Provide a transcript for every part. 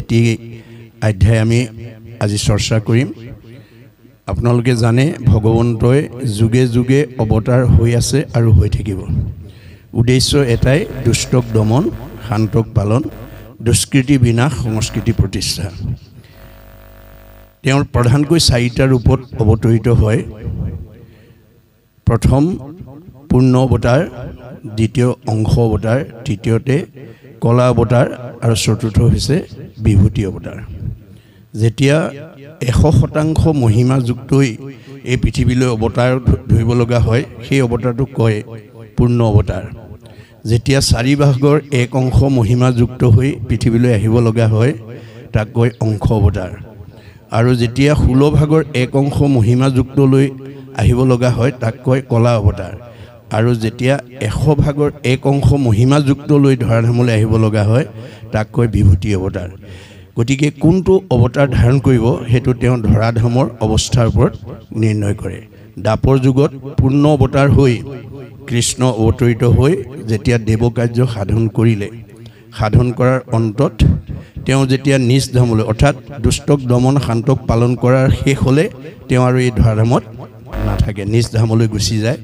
এটি অধ্যায় আমি আজি চৰ্চা কৰিম। আপোনালোকে জানে ভগৱন্তই যুগে যুগে অৱতাৰ হৈ আছে আৰু হৈ থাকিব। উদ্দেশ্য এটাই, দুষ্টক দমন, শান্তক পালন, দুষ্কৃতি বিনাশ, সংস্কৃতি প্ৰতিষ্ঠা। তেওঁৰ প্ৰধানকৈ চাৰিটা ৰূপত অৱতৰিত হয়। প্ৰথম পূৰ্ণ অৱতাৰ, দ্বিতীয় অংশ অৱতাৰ, তৃতীয়তে কলা অৱতাৰ আৰু চতুৰ্থ হৈছে বিভূতি অৱতাৰ। যেতিয়া 100% মহিমাযুক্তই এই পৃথিৱীলৈ অৱতাৰ ধৰিব লগা হয়, সেই অৱতাৰটোক কয় পূৰ্ণ অৱতাৰ। যেতিয়া 4 এক অংশ মহিমাযুক্ত হৈ পৃথিৱীলৈ আহিব লগা হয়, তাক কয় অংশ অৱতাৰ। আৰু যেতিয়া 16 এক অংশ মহিমাযুক্তলৈ আহিব লগা হয়, তাক কয় কলা অৱতাৰ। আৰু যেতিয়া 100 এক অংশ মহিমাযুক্তলৈ ধৰাধামলৈ আহিব লগা হয়, তাক কয় বিভূতি অৱতাৰ। গতিকে কোনটো অৱতাৰ ধাৰণ কৰিব সেইটো তেওঁ ধৰাধামৰ অৱস্থাৰ ওপৰত নিৰ্ণয় কৰে। দাপৰ যুগত পূৰ্ণ অৱতাৰ হৈ কৃষ্ণ অৱতৰিত হৈ যেতিয়া দেৱকাৰ্য সাধন কৰিলে, সাধন কৰাৰ অন্তত তেওঁ যেতিয়া নিজ ধামলৈ অৰ্থাৎ দুষ্টক দমন, শান্তক পালন কৰাৰ শেষ হ'লে তেওঁ আৰু এই ধৰাধামত নাথাকে, নিজ ধামলৈ গুচি যায়।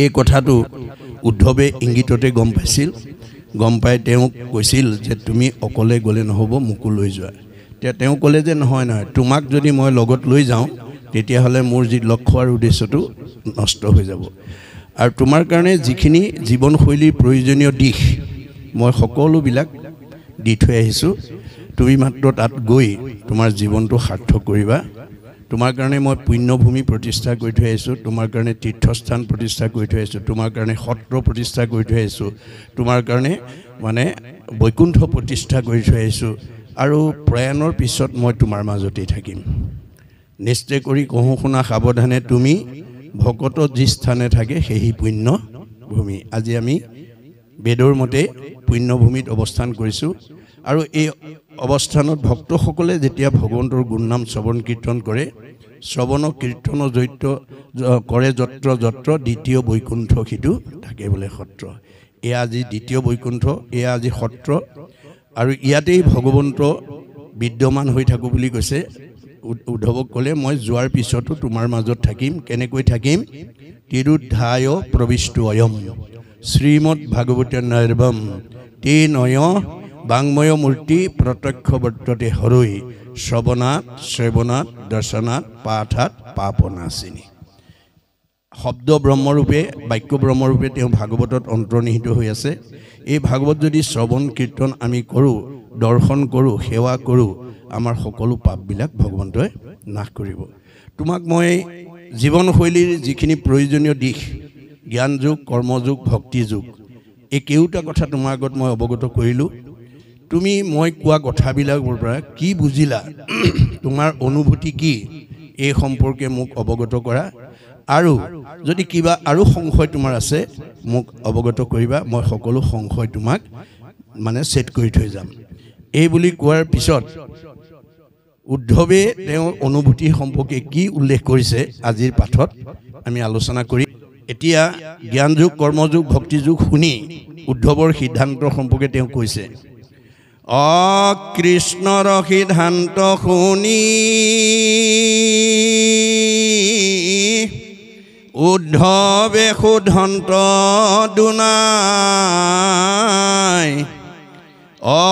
এই কথাটো উদ্ধৱে ইংগিততে গম পাইছিল। গম পাই তেওঁক কৈছিল যে তুমি অকলে গ'লে নহ'ব, মোকো লৈ যোৱা। তেওঁ ক'লে যে নহয়, তোমাক যদি মই লগত লৈ যাওঁ তেতিয়াহ'লে মোৰ যি লক্ষ্য আৰু উদ্দেশ্যটো নষ্ট হৈ যাব। আৰু তোমাৰ কাৰণে যিখিনি জীৱনশৈলীৰ প্ৰয়োজনীয় দিশ মই সকলোবিলাক দি থৈ আহিছোঁ, তুমি মাত্ৰ তাত গৈ তোমাৰ জীৱনটো সাৰ্থক কৰিবা। তোমাৰ কাৰণে মই পুণ্যভূমি প্ৰতিষ্ঠা কৰি থৈ আহিছোঁ, তোমাৰ কাৰণে তীৰ্থস্থান প্ৰতিষ্ঠা কৰি থৈ আহিছোঁ, তোমাৰ কাৰণে সত্ৰ প্ৰতিষ্ঠা কৰি থৈ আহিছোঁ, তোমাৰ কাৰণে বৈকুণ্ঠ প্ৰতিষ্ঠা কৰি থৈ আহিছোঁ। আৰু প্ৰয়াণৰ পিছত মই তোমাৰ মাজতেই থাকিম। নিশ্চয় কৰি কহোঁ শুনা সাৱধানে, তুমি ভকত যি স্থানে থাকে সেই পুণ্য ভূমি। আজি আমি বেদৰ মতে পুণ্যভূমিত অৱস্থান কৰিছোঁ। আৰু এই অৱস্থানত ভক্তসকলে যেতিয়া ভগৱন্তৰ গুণনাম শ্ৰৱণ কীৰ্তন কৰে, শ্ৰৱণ কীৰ্তন জৈত্য কৰে যত্ৰ যত্ৰ, দ্বিতীয় বৈকুণ্ঠ সিটো থাকে বোলে সত্ৰ। এয়া আজি দ্বিতীয় বৈকুণ্ঠ, এয়া আজি সত্ৰ। আৰু ইয়াতেই ভগৱন্ত বিদ্যমান হৈ থাকোঁ বুলি কৈছে। উদ্ধৱক ক'লে মই যোৱাৰ পিছতো তোমাৰ মাজত থাকিম। কেনেকৈ থাকিম? তিৰুদ্ধায় প্ৰবিষ্টু অয়ম শ্ৰীমদ ভাগৱতে নৈৰ্বম তে নয় বাংময় মূৰ্তি প্ৰত্যক্ষ বৰ্ততে হৰৈ শ্ৰৱণাত শ্ৰৱণাত দৰ্শনাত পাঠাত পাপনাশিনী। শব্দ ব্ৰহ্মৰূপে, বাক্য ব্ৰহ্মৰূপে তেওঁ ভাগৱতত অন্তৰ্নিহিত হৈ আছে। এই ভাগৱত যদি শ্ৰৱণ কীৰ্তন আমি কৰোঁ, দৰ্শন কৰোঁ, সেৱা কৰোঁ, আমাৰ সকলো পাপবিলাক ভগৱন্তই নাশ কৰিব। তোমাক মই জীৱনশৈলীৰ যিখিনি প্ৰয়োজনীয় দিশ, জ্ঞান যোগ, কৰ্মযোগ, ভক্তি যোগ, এই কেওটা কথা তোমাৰ আগত মই অৱগত কৰিলোঁ। তুমি মই কোৱা কথাবিলাকৰ পৰা কি বুজিলা, তোমাৰ অনুভূতি কি, এই সম্পৰ্কে মোক অৱগত কৰা। আৰু যদি কিবা আৰু সংশয় তোমাৰ আছে মোক অৱগত কৰিবা, মই সকলো সংশয় তোমাক ছেট কৰি থৈ যাম। এই বুলি কোৱাৰ পিছত উদ্ধৱে তেওঁৰ অনুভূতি সম্পৰ্কে কি উল্লেখ কৰিছে আজিৰ পাঠত আমি আলোচনা কৰি। এতিয়া জ্ঞান যোগ, কৰ্মযোগ, ভক্তি যোগ শুনি উদ্ধৱৰ সিদ্ধান্ত সম্পৰ্কে তেওঁ কৈছে। কৃষ্ণৰ সিদ্ধান্ত শুনি উদ্ধৱে শুদ্ধন্ত দুনাই,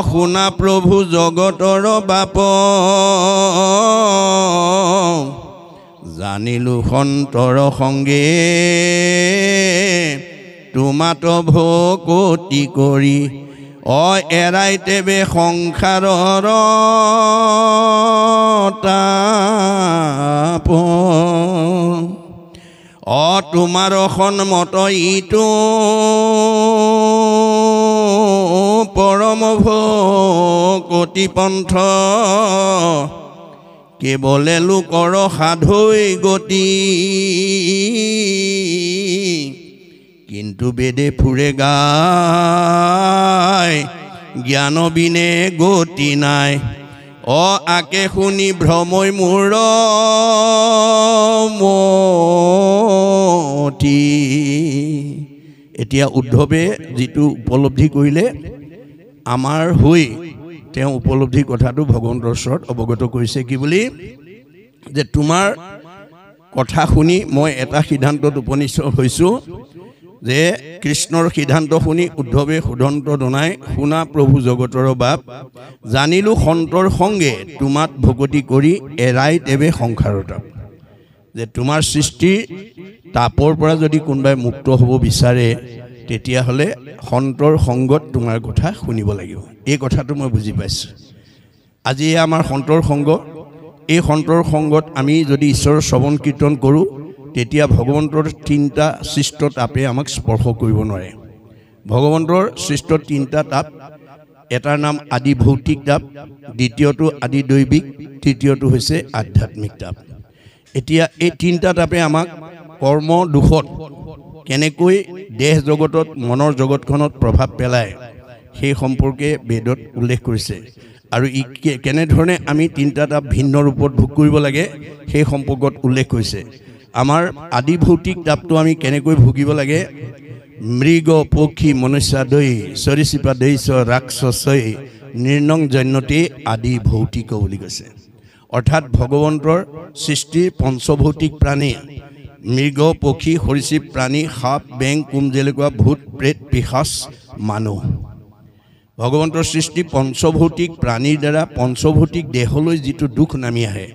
শুনা প্ৰভু জগতৰ বাপ, জানিলো সন্তৰ সংগে তোমাত ভকতি কৰি, এৰাই তেবে সংসাৰৰ তাপ, তোমাৰ সন্মত ইটো পৰম ভকতি পন্থ, কেৱলে লোকৰ সাধৈ গতি, কিন্তু বেদে ফুৰে গায়, জ্ঞান বিনে গতি নাই, আকে শুনি ভ্ৰমই মূৰ মতি। এতিয়া উদ্ধৱে যিটো উপলব্ধি কৰিলে, আমাৰ হৈ তেওঁ উপলব্ধি কথাটো ভগৱন্তৰ ওচৰত অৱগত কৰিছে কি বুলি যে তোমাৰ কথা শুনি মই এটা সিদ্ধান্তত উপনীত হৈছোঁ যে কৃষ্ণৰ সিদ্ধান্ত শুনি উদ্ধৱে সুদন্ত দনাই শুনা প্ৰভু জগতৰ বাপ জানিলোঁ সন্তৰ সংগে তোমাত ভকতি কৰি এৰাই তেবে সংসাৰৰ তাপ যে তোমাৰ সৃষ্টিৰ তাপৰ পৰা যদি কোনোবাই মুক্ত হ'ব বিচাৰে তেতিয়াহ'লে সন্তৰ সংগত তোমাৰ কথা শুনিব লাগিব এই কথাটো মই বুজি পাইছোঁ আজি আমাৰ সন্তৰ সংগ এই সন্তৰ সংগত আমি যদি ঈশ্বৰৰ শ্ৰৱণ কীৰ্তন কৰোঁ তেতিয়া ভগৱন্তৰ তিনিটা সৃষ্ট তাপে আমাক স্পৰ্শ কৰিব নোৱাৰে ভগৱন্তৰ সৃষ্ট তিনিটা তাপ এটাৰ নাম আদি ভৌতিক তাপ দ্বিতীয়টো আদি দৈবিক তৃতীয়টো হৈছে আধ্যাত্মিক তাপ এতিয়া এই তিনিটা তাপে আমাক কৰ্ম দুখত কেনেকৈ দেহ জগতত মনৰ জগতখনত প্ৰভাৱ পেলায় সেই সম্পৰ্কে বেদত উল্লেখ কৰিছে আৰু ই কেনেধৰণে আমি তিনিটা তাপ ভিন্ন ৰূপত ভোগ কৰিব লাগে সেই সম্পৰ্কত উল্লেখ কৰিছে আমাৰ আদি ভৌতিক তাপটো আমি কেনেকৈ ভুগিব লাগে মৃগ পক্ষী মনুষ্যাদৈ সৰীসৃপা দৈছ ৰাক্ষসৈ নিৰ্ণং জন্যতে আদি ভৌতিক বুলি কৈছে অৰ্থাৎ ভগৱন্তৰ সৃষ্টিৰ পঞ্চভৌতিক প্ৰাণী মৃগ পক্ষী সৰীসৃপ প্ৰাণী সাপ বেং কুম জেলেকুৱা ভূত প্ৰেত পিশাচ মানুহ ভগৱন্তৰ সৃষ্টি পঞ্চভৌতিক প্ৰাণীৰ দ্বাৰা পঞ্চভৌতিক দেহলৈ যিটো দুখ নামি আহে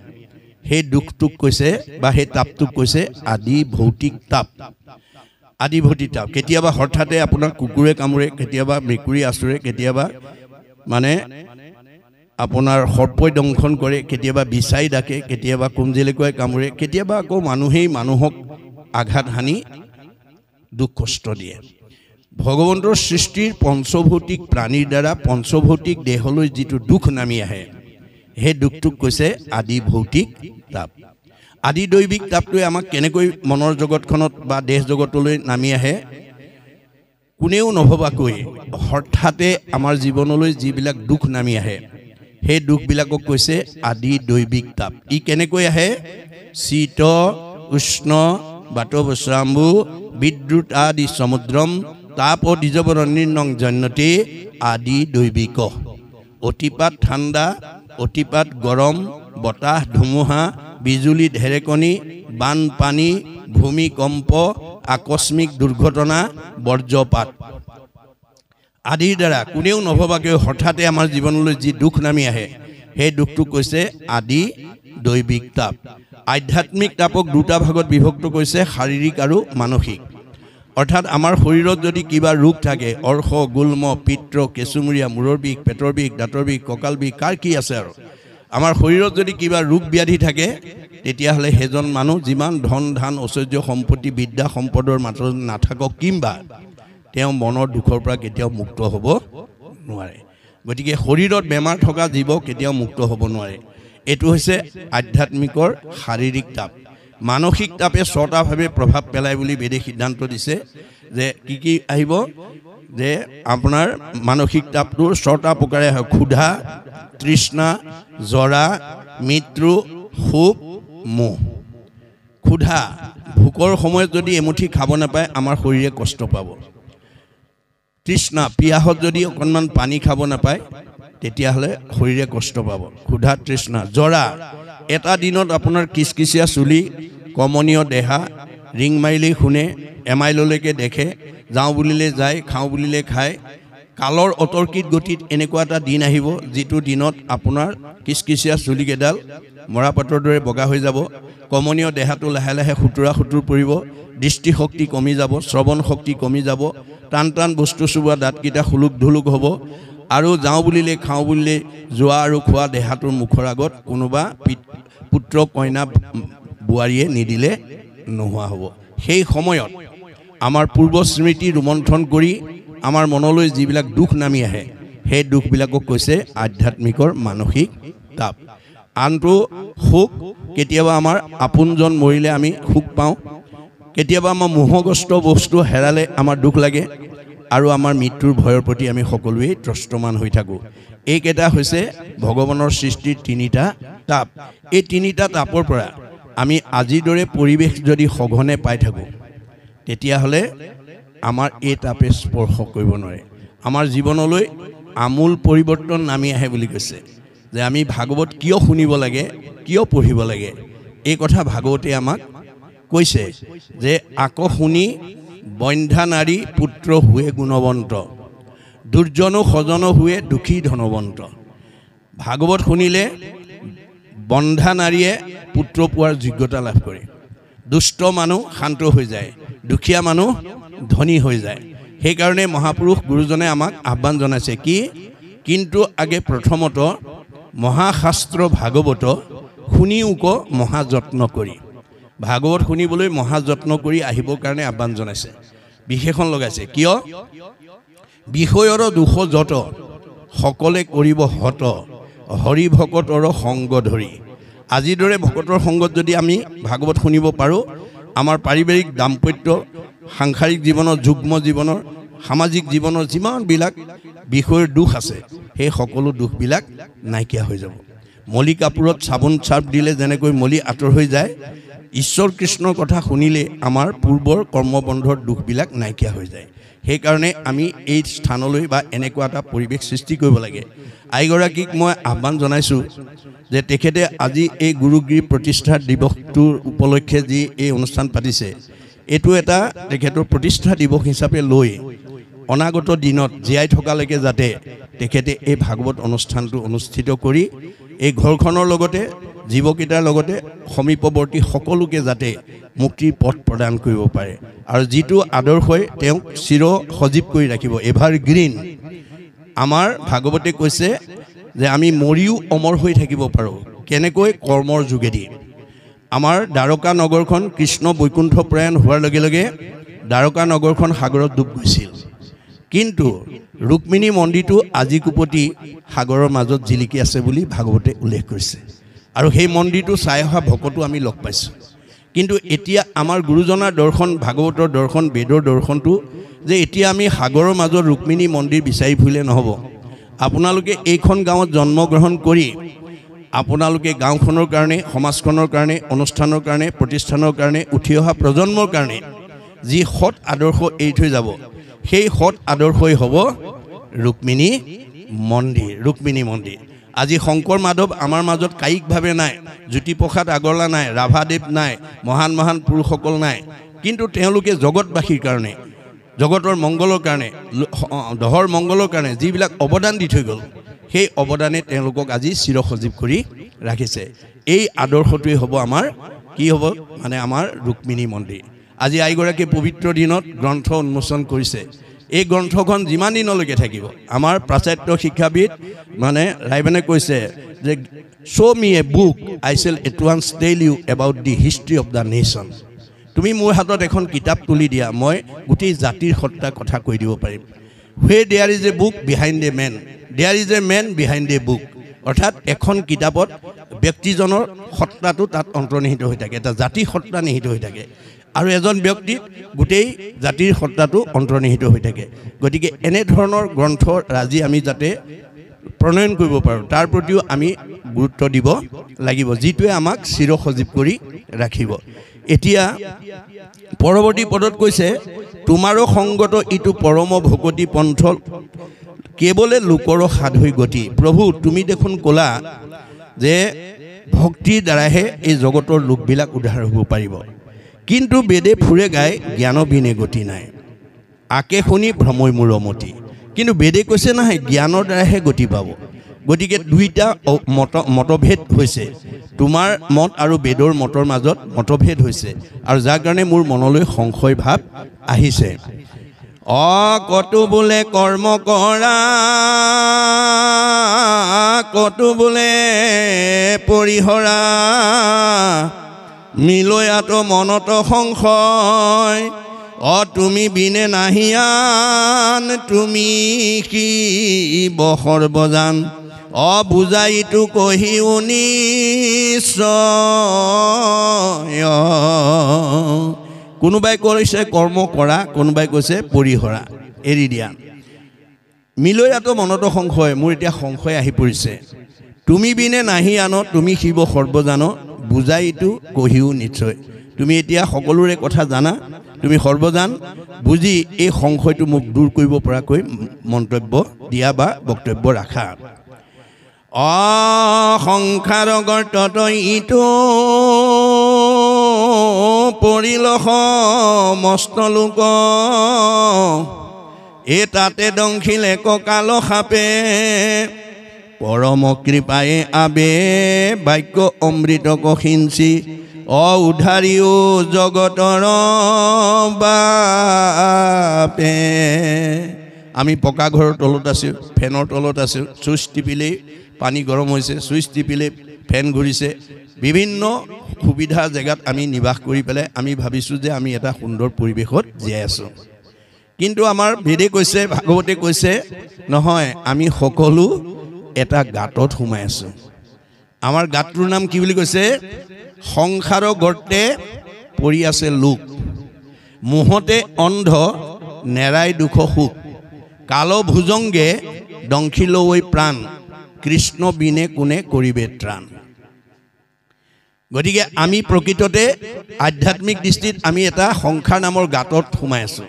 সেই দুখটোক কৈছে বা সেই তাপটোক কৈছে আদি ভৌতিক তাপ আদি ভৌতিক তাপ কেতিয়াবা হঠাতে আপোনাৰ কুকুৰে কামুৰে কেতিয়াবা মেকুৰী আচুৰে কেতিয়াবা মানে আপোনাৰ সৰ্পই দংশন কৰে কেতিয়াবা বিচাই ডাকে কেতিয়াবা কুমজেলেকুৱাই কামুৰে কেতিয়াবা আকৌ মানুহেই মানুহক আঘাত হানি দুখ কষ্ট দিয়ে ভগৱন্তৰ সৃষ্টিৰ পঞ্চভৌতিক প্ৰাণীৰ দ্বাৰা পঞ্চভৌতিক দেহলৈ যিটো দুখ নামি আহে সেই দুখটোক কৈছে আদি ভৌতিক তাপ আদি দৈবিক তাপটোৱে আমাক কেনেকৈ মনৰ জগতখনত বা দেহ জগতলৈ নামি আহে কোনেও নভবাকৈ হঠাতে আমাৰ জীৱনলৈ যিবিলাক দুখ নামি আহে সেই দুখবিলাকক কৈছে আদি দৈবিক তাপ ই কেনেকৈ আহে শীত উষ্ণ বাতবস্ৰাম্বু বিদ্যুৎ আদি সমুদ্ৰম তাপ দ্বিজৱৰ নিৰ্ণং জন্যতে আদি দৈবিক অতিপাত ঠাণ্ডা অতিপাত গৰম বতাহ ধুমুহা বিজুলী ঢেৰেকনি বানপানী ভূমিকম্প আকস্মিক দুৰ্ঘটনা বজ্ৰপাত আদিৰ দ্বাৰা কোনেও নভবাকৈ হঠাতে আমাৰ জীৱনলৈ যি দুখ নামি আহে সেই দুখটোক কৈছে আদি দৈবিক তাপ আধ্যাত্মিক তাপক দুটা ভাগত বিভক্ত কৰিছে শাৰীৰিক আৰু মানসিক অৰ্থাৎ আমাৰ শৰীৰত যদি কিবা ৰোগ থাকে অৰ্শ গুল্ম পিত্ৰ কেঁচুমূৰীয়া মূৰৰ বিষ পেটৰ বিষ দাঁতৰ বিষ কঁকাল বিষ কাৰ কি আছে আৰু আমাৰ শৰীৰত যদি কিবা ৰোগ ব্যাধি থাকে তেতিয়াহ'লে সেইজন মানুহ যিমান ধন ধান ঐশ্বৰ্য সম্পত্তি বিদ্যা সম্পদৰ মাজত নাথাকক কিম্বা তেওঁ মনৰ দুখৰ পৰা কেতিয়াও মুক্ত হ'ব নোৱাৰে গতিকে শৰীৰত বেমাৰ থকা জীৱ কেতিয়াও মুক্ত হ'ব নোৱাৰে এইটো হৈছে আধ্যাত্মিকৰ শাৰীৰিক তাপ মানসিক তাপে ছটাভাৱে প্ৰভাৱ পেলায় বুলি বেদে সিদ্ধান্ত দিছে যে কি আহিব যে আপোনাৰ মানসিক তাপটোৰ ছটা প্ৰকাৰে হয় ক্ষুধা তৃষ্ণা জৰা মৃত্যু শোক মোহ ক্ষুধা ভোকৰ সময়ত যদি এমুঠি খাব নাপায় আমাৰ শৰীৰে কষ্ট পাব তৃষ্ণা পিয়াহত যদি অকণমান পানী খাব নাপায় তেতিয়াহ'লে শৰীৰে কষ্ট পাব ক্ষুধা তৃষ্ণা জৰা এটা দিনত আপোনাৰ কিচকিচিয়া চুলি কমনীয় দেহা ৰিং মাৰিলেই শুনে এমাইললৈকে দেখে যাওঁ বুলিলে যায় খাওঁ বুলিলে খায় কালৰ অতৰ্কিত গতিত এনেকুৱা এটা দিন আহিব যিটো দিনত আপোনাৰ কিচকিচিয়া চুলিকেইডাল মৰাপাতৰ দৰে বগা হৈ যাব কমনীয় দেহাটো লাহে লাহে সুতুৰা সুতুৰ পৰিব দৃষ্টিশক্তি কমি যাব শ্ৰৱণ শক্তি কমি যাব টান টান বস্তু চুবোৱা দাঁতকেইটা হুলুক ধুলুক হ'ব আৰু যাওঁ বুলিলে খাওঁ বুলিলে যোৱা আৰু খোৱা দেহাটোৰ মুখৰ আগত কোনোবা পুত্ৰ কইনা বোৱাৰীয়ে নিদিলে নোহোৱা হ'ব সেই সময়ত আমাৰ পূৰ্ব স্মৃতি ৰোমন্থন কৰি আমাৰ মনলৈ যিবিলাক দুখ নামি আহে সেই দুখবিলাকক কৈছে আধ্যাত্মিকৰ মানসিক তাপ আনটো সুখ কেতিয়াবা আমাৰ আপোনজন মৰিলে আমি সুখ পাওঁ কেতিয়াবা আমাৰ মোহগ্ৰস্ত বস্তু হেৰালে আমাৰ দুখ লাগে আৰু আমাৰ মৃত্যুৰ ভয়ৰ প্ৰতি আমি সকলোৱে ত্ৰস্তমান হৈ থাকোঁ এইকেইটা হৈছে ভগৱানৰ সৃষ্টিৰ তিনিটা তাপ এই তিনিটা তাপৰ পৰা আমি আজিৰ দৰে পৰিৱেশ যদি সঘনে পাই থাকোঁ তেতিয়াহ'লে আমাৰ এই তাপে স্পৰ্শ কৰিব নোৱাৰে আমাৰ জীৱনলৈ আমূল পৰিৱৰ্তন নামি আহে বুলি কৈছে যে আমি ভাগৱত কিয় শুনিব লাগে কিয় পঢ়িব লাগে এই কথা ভাগৱতে আমাক কৈছে যে আকৌ শুনি বন্ধা নাৰী পুত্ৰ হুৱে গুণৱন্ত দুৰ্জন সজন হুৱে দুখী ধনৱন্ত ভাগৱত শুনিলে বন্ধা নাৰীয়ে পুত্ৰ পোৱাৰ যোগ্যতা লাভ কৰে দুষ্ট মানুহ শান্ত হৈ যায় দুখীয়া মানুহ ধনী হৈ যায় সেইকাৰণে মহাপুৰুষ গুৰুজনে আমাক আহ্বান জনাইছে কি কিন্তু আগে প্ৰথমত মহাশাস্ত্ৰ ভাগৱত শুনিওক মহাযত্ন কৰি ভাগৱত শুনিবলৈ মহাযত্ন কৰি আহিবৰ কাৰণে আহ্বান জনাইছে বিশেষণ লগাইছে কিয় বিষয়ৰ দুখ যত সকলে কৰিব হত হৰি ভকতৰ সংগ ধৰি আজিৰ দৰে ভকতৰ সংগত যদি আমি ভাগৱত শুনিব পাৰোঁ আমাৰ পাৰিবাৰিক দাম্পত্য সাংসাৰিক জীৱনৰ যুগ্ম জীৱনৰ সামাজিক জীৱনৰ যিমানবিলাক বিষয়ৰ দুখ আছে সেই সকলো দুখবিলাক নাইকিয়া হৈ যাব মলি কাপোৰত চাবোন চাৰ্ফ দিলে যেনেকৈ মলি আঁতৰ হৈ যায় ঈশ্বৰ কৃষ্ণৰ কথা শুনিলে আমাৰ পূৰ্বৰ কৰ্মবন্ধৰ দুখবিলাক নাইকিয়া হৈ যায় সেইকাৰণে আমি এই স্থানলৈ বা এনেকুৱা এটা পৰিৱেশ সৃষ্টি কৰিব লাগে আইগৰাকীক মই আহ্বান জনাইছোঁ যে তেখেতে আজি এই গুৰুগিৰি প্ৰতিষ্ঠা দিৱসটোৰ উপলক্ষে যি এই অনুষ্ঠান পাতিছে এইটো এটা তেখেতৰ প্ৰতিষ্ঠা দিৱস হিচাপে লৈ অনাগত দিনত জীয়াই থকালৈকে যাতে তেখেতে এই ভাগৱত অনুষ্ঠানটো অনুষ্ঠিত কৰি এই ঘৰখনৰ লগতে জীৱকেইটাৰ লগতে সমীপৱৰ্তী সকলোকে যাতে মুক্তিৰ পথ প্ৰদান কৰিব পাৰে আৰু যিটো আদৰ্শই তেওঁক চিৰ সজীৱ কৰি ৰাখিব এভাৰ গ্ৰীণ আমাৰ ভাগৱতে কৈছে যে আমি মৰিও অমৰ হৈ থাকিব পাৰোঁ কেনেকৈ কৰ্মৰ যোগেদি আমাৰ দ্বাৰকা নগৰখন কৃষ্ণ বৈকুণ্ঠ প্ৰয়াণ হোৱাৰ লগে লগে দ্বাৰকা নগৰখন সাগৰত ডুব গৈছিল কিন্তু ৰুক্মিণী মন্দিৰটো আজি কুপতি সাগৰৰ মাজত জিলিকি আছে বুলি ভাগৱতে উল্লেখ কৰিছে আৰু সেই মন্দিৰটো চাই অহা ভকতো আমি লগ পাইছোঁ কিন্তু এতিয়া আমাৰ গুৰুজনাৰ দৰ্শন ভাগৱতৰ দৰ্শন বেদৰ দৰ্শনটো যে এতিয়া আমি সাগৰৰ মাজত ৰুক্মিণী মন্দিৰ বিচাৰি ফুৰিলে নহ'ব আপোনালোকে এইখন গাঁৱত জন্মগ্ৰহণ কৰি আপোনালোকে গাঁওখনৰ কাৰণে সমাজখনৰ কাৰণে অনুষ্ঠানৰ কাৰণে প্ৰতিষ্ঠানৰ কাৰণে উঠি অহা প্ৰজন্মৰ কাৰণে যি সৎ আদৰ্শ এৰি থৈ যাব সেই সৎ আদৰ্শই হ'ব ৰুক্মিণী মন্দিৰ আজি শংকৰ মাধৱ আমাৰ মাজত কায়িকভাৱে নাই জ্যোতিপ্ৰসাদ আগৰৱালা নাই ৰাভাদেৱ নাই মহান পুৰুষসকল নাই কিন্তু তেওঁলোকে জগতবাসীৰ কাৰণে জগতৰ মংগলৰ কাৰণে দহৰ মংগলৰ কাৰণে যিবিলাক অৱদান দি থৈ গ'ল সেই অৱদানে তেওঁলোকক আজি চিৰ সজীৱ কৰি ৰাখিছে এই আদৰ্শটোৱে হ'ব আমাৰ কি হ'ব মানে আমাৰ ৰুক্মিণী মন্দিৰ আজি আইগৰাকী পবিত্ৰ দিনত গ্ৰন্থ উন্মোচন কৰিছে এই গ্ৰন্থখন যিমান দিনলৈকে থাকিব আমাৰ প্ৰাচাত্য শিক্ষাবিদ মানে ৰাইবেনে কৈছে যে show me a book I shall at once tell you about the history of the nation তুমি মোৰ হাতত এখন কিতাপ তুলি দিয়া মই গোটেই জাতিৰ সত্তা কথা কৈ দিব পাৰিম where there is a book behind a man there is a man behind a book অৰ্থাৎ এখন কিতাপত ব্যক্তিজনৰ সত্তাটো তাত অন্তৰ্নিহিত হৈ থাকে এটা জাতিৰ সত্তা নিহিত হৈ থাকে আৰু এজন ব্যক্তি গোটেই জাতিৰ সত্তাটো অন্তৰ্নিহিত হৈ থাকে গতিকে এনে ধৰণৰ গ্ৰন্থ ৰাজি আমি যাতে প্ৰণয়ন কৰিব পাৰোঁ তাৰ প্ৰতিও আমি গুৰুত্ব দিব লাগিব যিটোৱে আমাক চিৰ সজীৱ কৰি ৰাখিব এতিয়া পৰৱৰ্তী পদত কৈছে তোমাৰো সংগত ইটো পৰম ভকতি পন্থ কেৱলে লোকৰ সাধুই গতি প্ৰভু তুমি দেখোন ক'লা যে ভক্তিৰ দ্বাৰাহে এই জগতৰ লোকবিলাক উদ্ধাৰ হ'ব পাৰিব কিন্তু বেদে ফুৰে গাই জ্ঞান বিনে গতি নাই আকে শুনি ভ্ৰমই মূৰমতি কিন্তু বেদে কৈছে নহয় জ্ঞানৰ দ্বাৰাহে গতি পাব গতিকে দুইটা মতভেদ হৈছে তোমাৰ মত আৰু বেদৰ মতৰ মাজত মতভেদ হৈছে আৰু যাৰ কাৰণে মোৰ মনলৈ সংশয় ভাৱ আহিছে কতো বোলে কৰ্ম কৰা কতো বোলে পৰিহৰা মিলয়াতো মনত সংশয় তুমি বিনে নাহিয়ান তুমি কি সৰ্বজান বুজাইতো কহি নিশ্চয় কোনোবাই কৈছে কৰ্ম কৰা কোনোবাই কৈছে পৰিহৰা এৰি দিয়া মিলয়াতো মনত সংশয় মোৰ এতিয়া সংশয় আহি পৰিছে তুমি বিনে নাহি আন তুমি শিৱ সৰ্বজান বুজাইতো কহিও নিশ্চয় তুমি এতিয়া সকলোৰে কথা জানা তুমি সৰ্বজান বুজি এই সংশয়টো মোক দূৰ কৰিব পৰাকৈ মন্তব্য দিয়া বা বক্তব্য ৰাখা সংসাৰ গৰ্তত ইটো পৰিল সমস্ত লোক এ তাতে দংখিলে কঁকাল সাপে পৰম কৃপায়ে আবে বাক্য অমৃত কহিঞ্চি উদ্ধাৰিও জগতৰ বাপে আমি পকা ঘৰৰ তলত আছোঁ ফেনৰ তলত আছোঁ চুইচ টিপিলেই পানী গৰম হৈছে চুইচ টিপিলে ফেন ঘূৰিছে বিভিন্ন সুবিধা জেগাত আমি নিবাস কৰি পেলাই আমি ভাবিছোঁ যে আমি এটা সুন্দৰ পৰিৱেশত জীয়াই আছোঁ কিন্তু আমাৰ বেদে কৈছে ভাগৱতে কৈছে নহয় আমি সকলো এটা গাঁতত সোমাই আছোঁ আমাৰ গাঁতটোৰ নাম কি বুলি কৈছে সংসাৰ গৰ্তে পৰি আছে লোক মোহতে অন্ধ নেৰাই দুখ সুখ কাল ভুজংগে দংখিলৈ প্ৰাণ কৃষ্ণ বিনে কোনে কৰিবে ত্ৰাণ গতিকে আমি প্ৰকৃততে আধ্যাত্মিক দৃষ্টিত আমি এটা সংসাৰ নামৰ গাঁতত সোমাই আছোঁ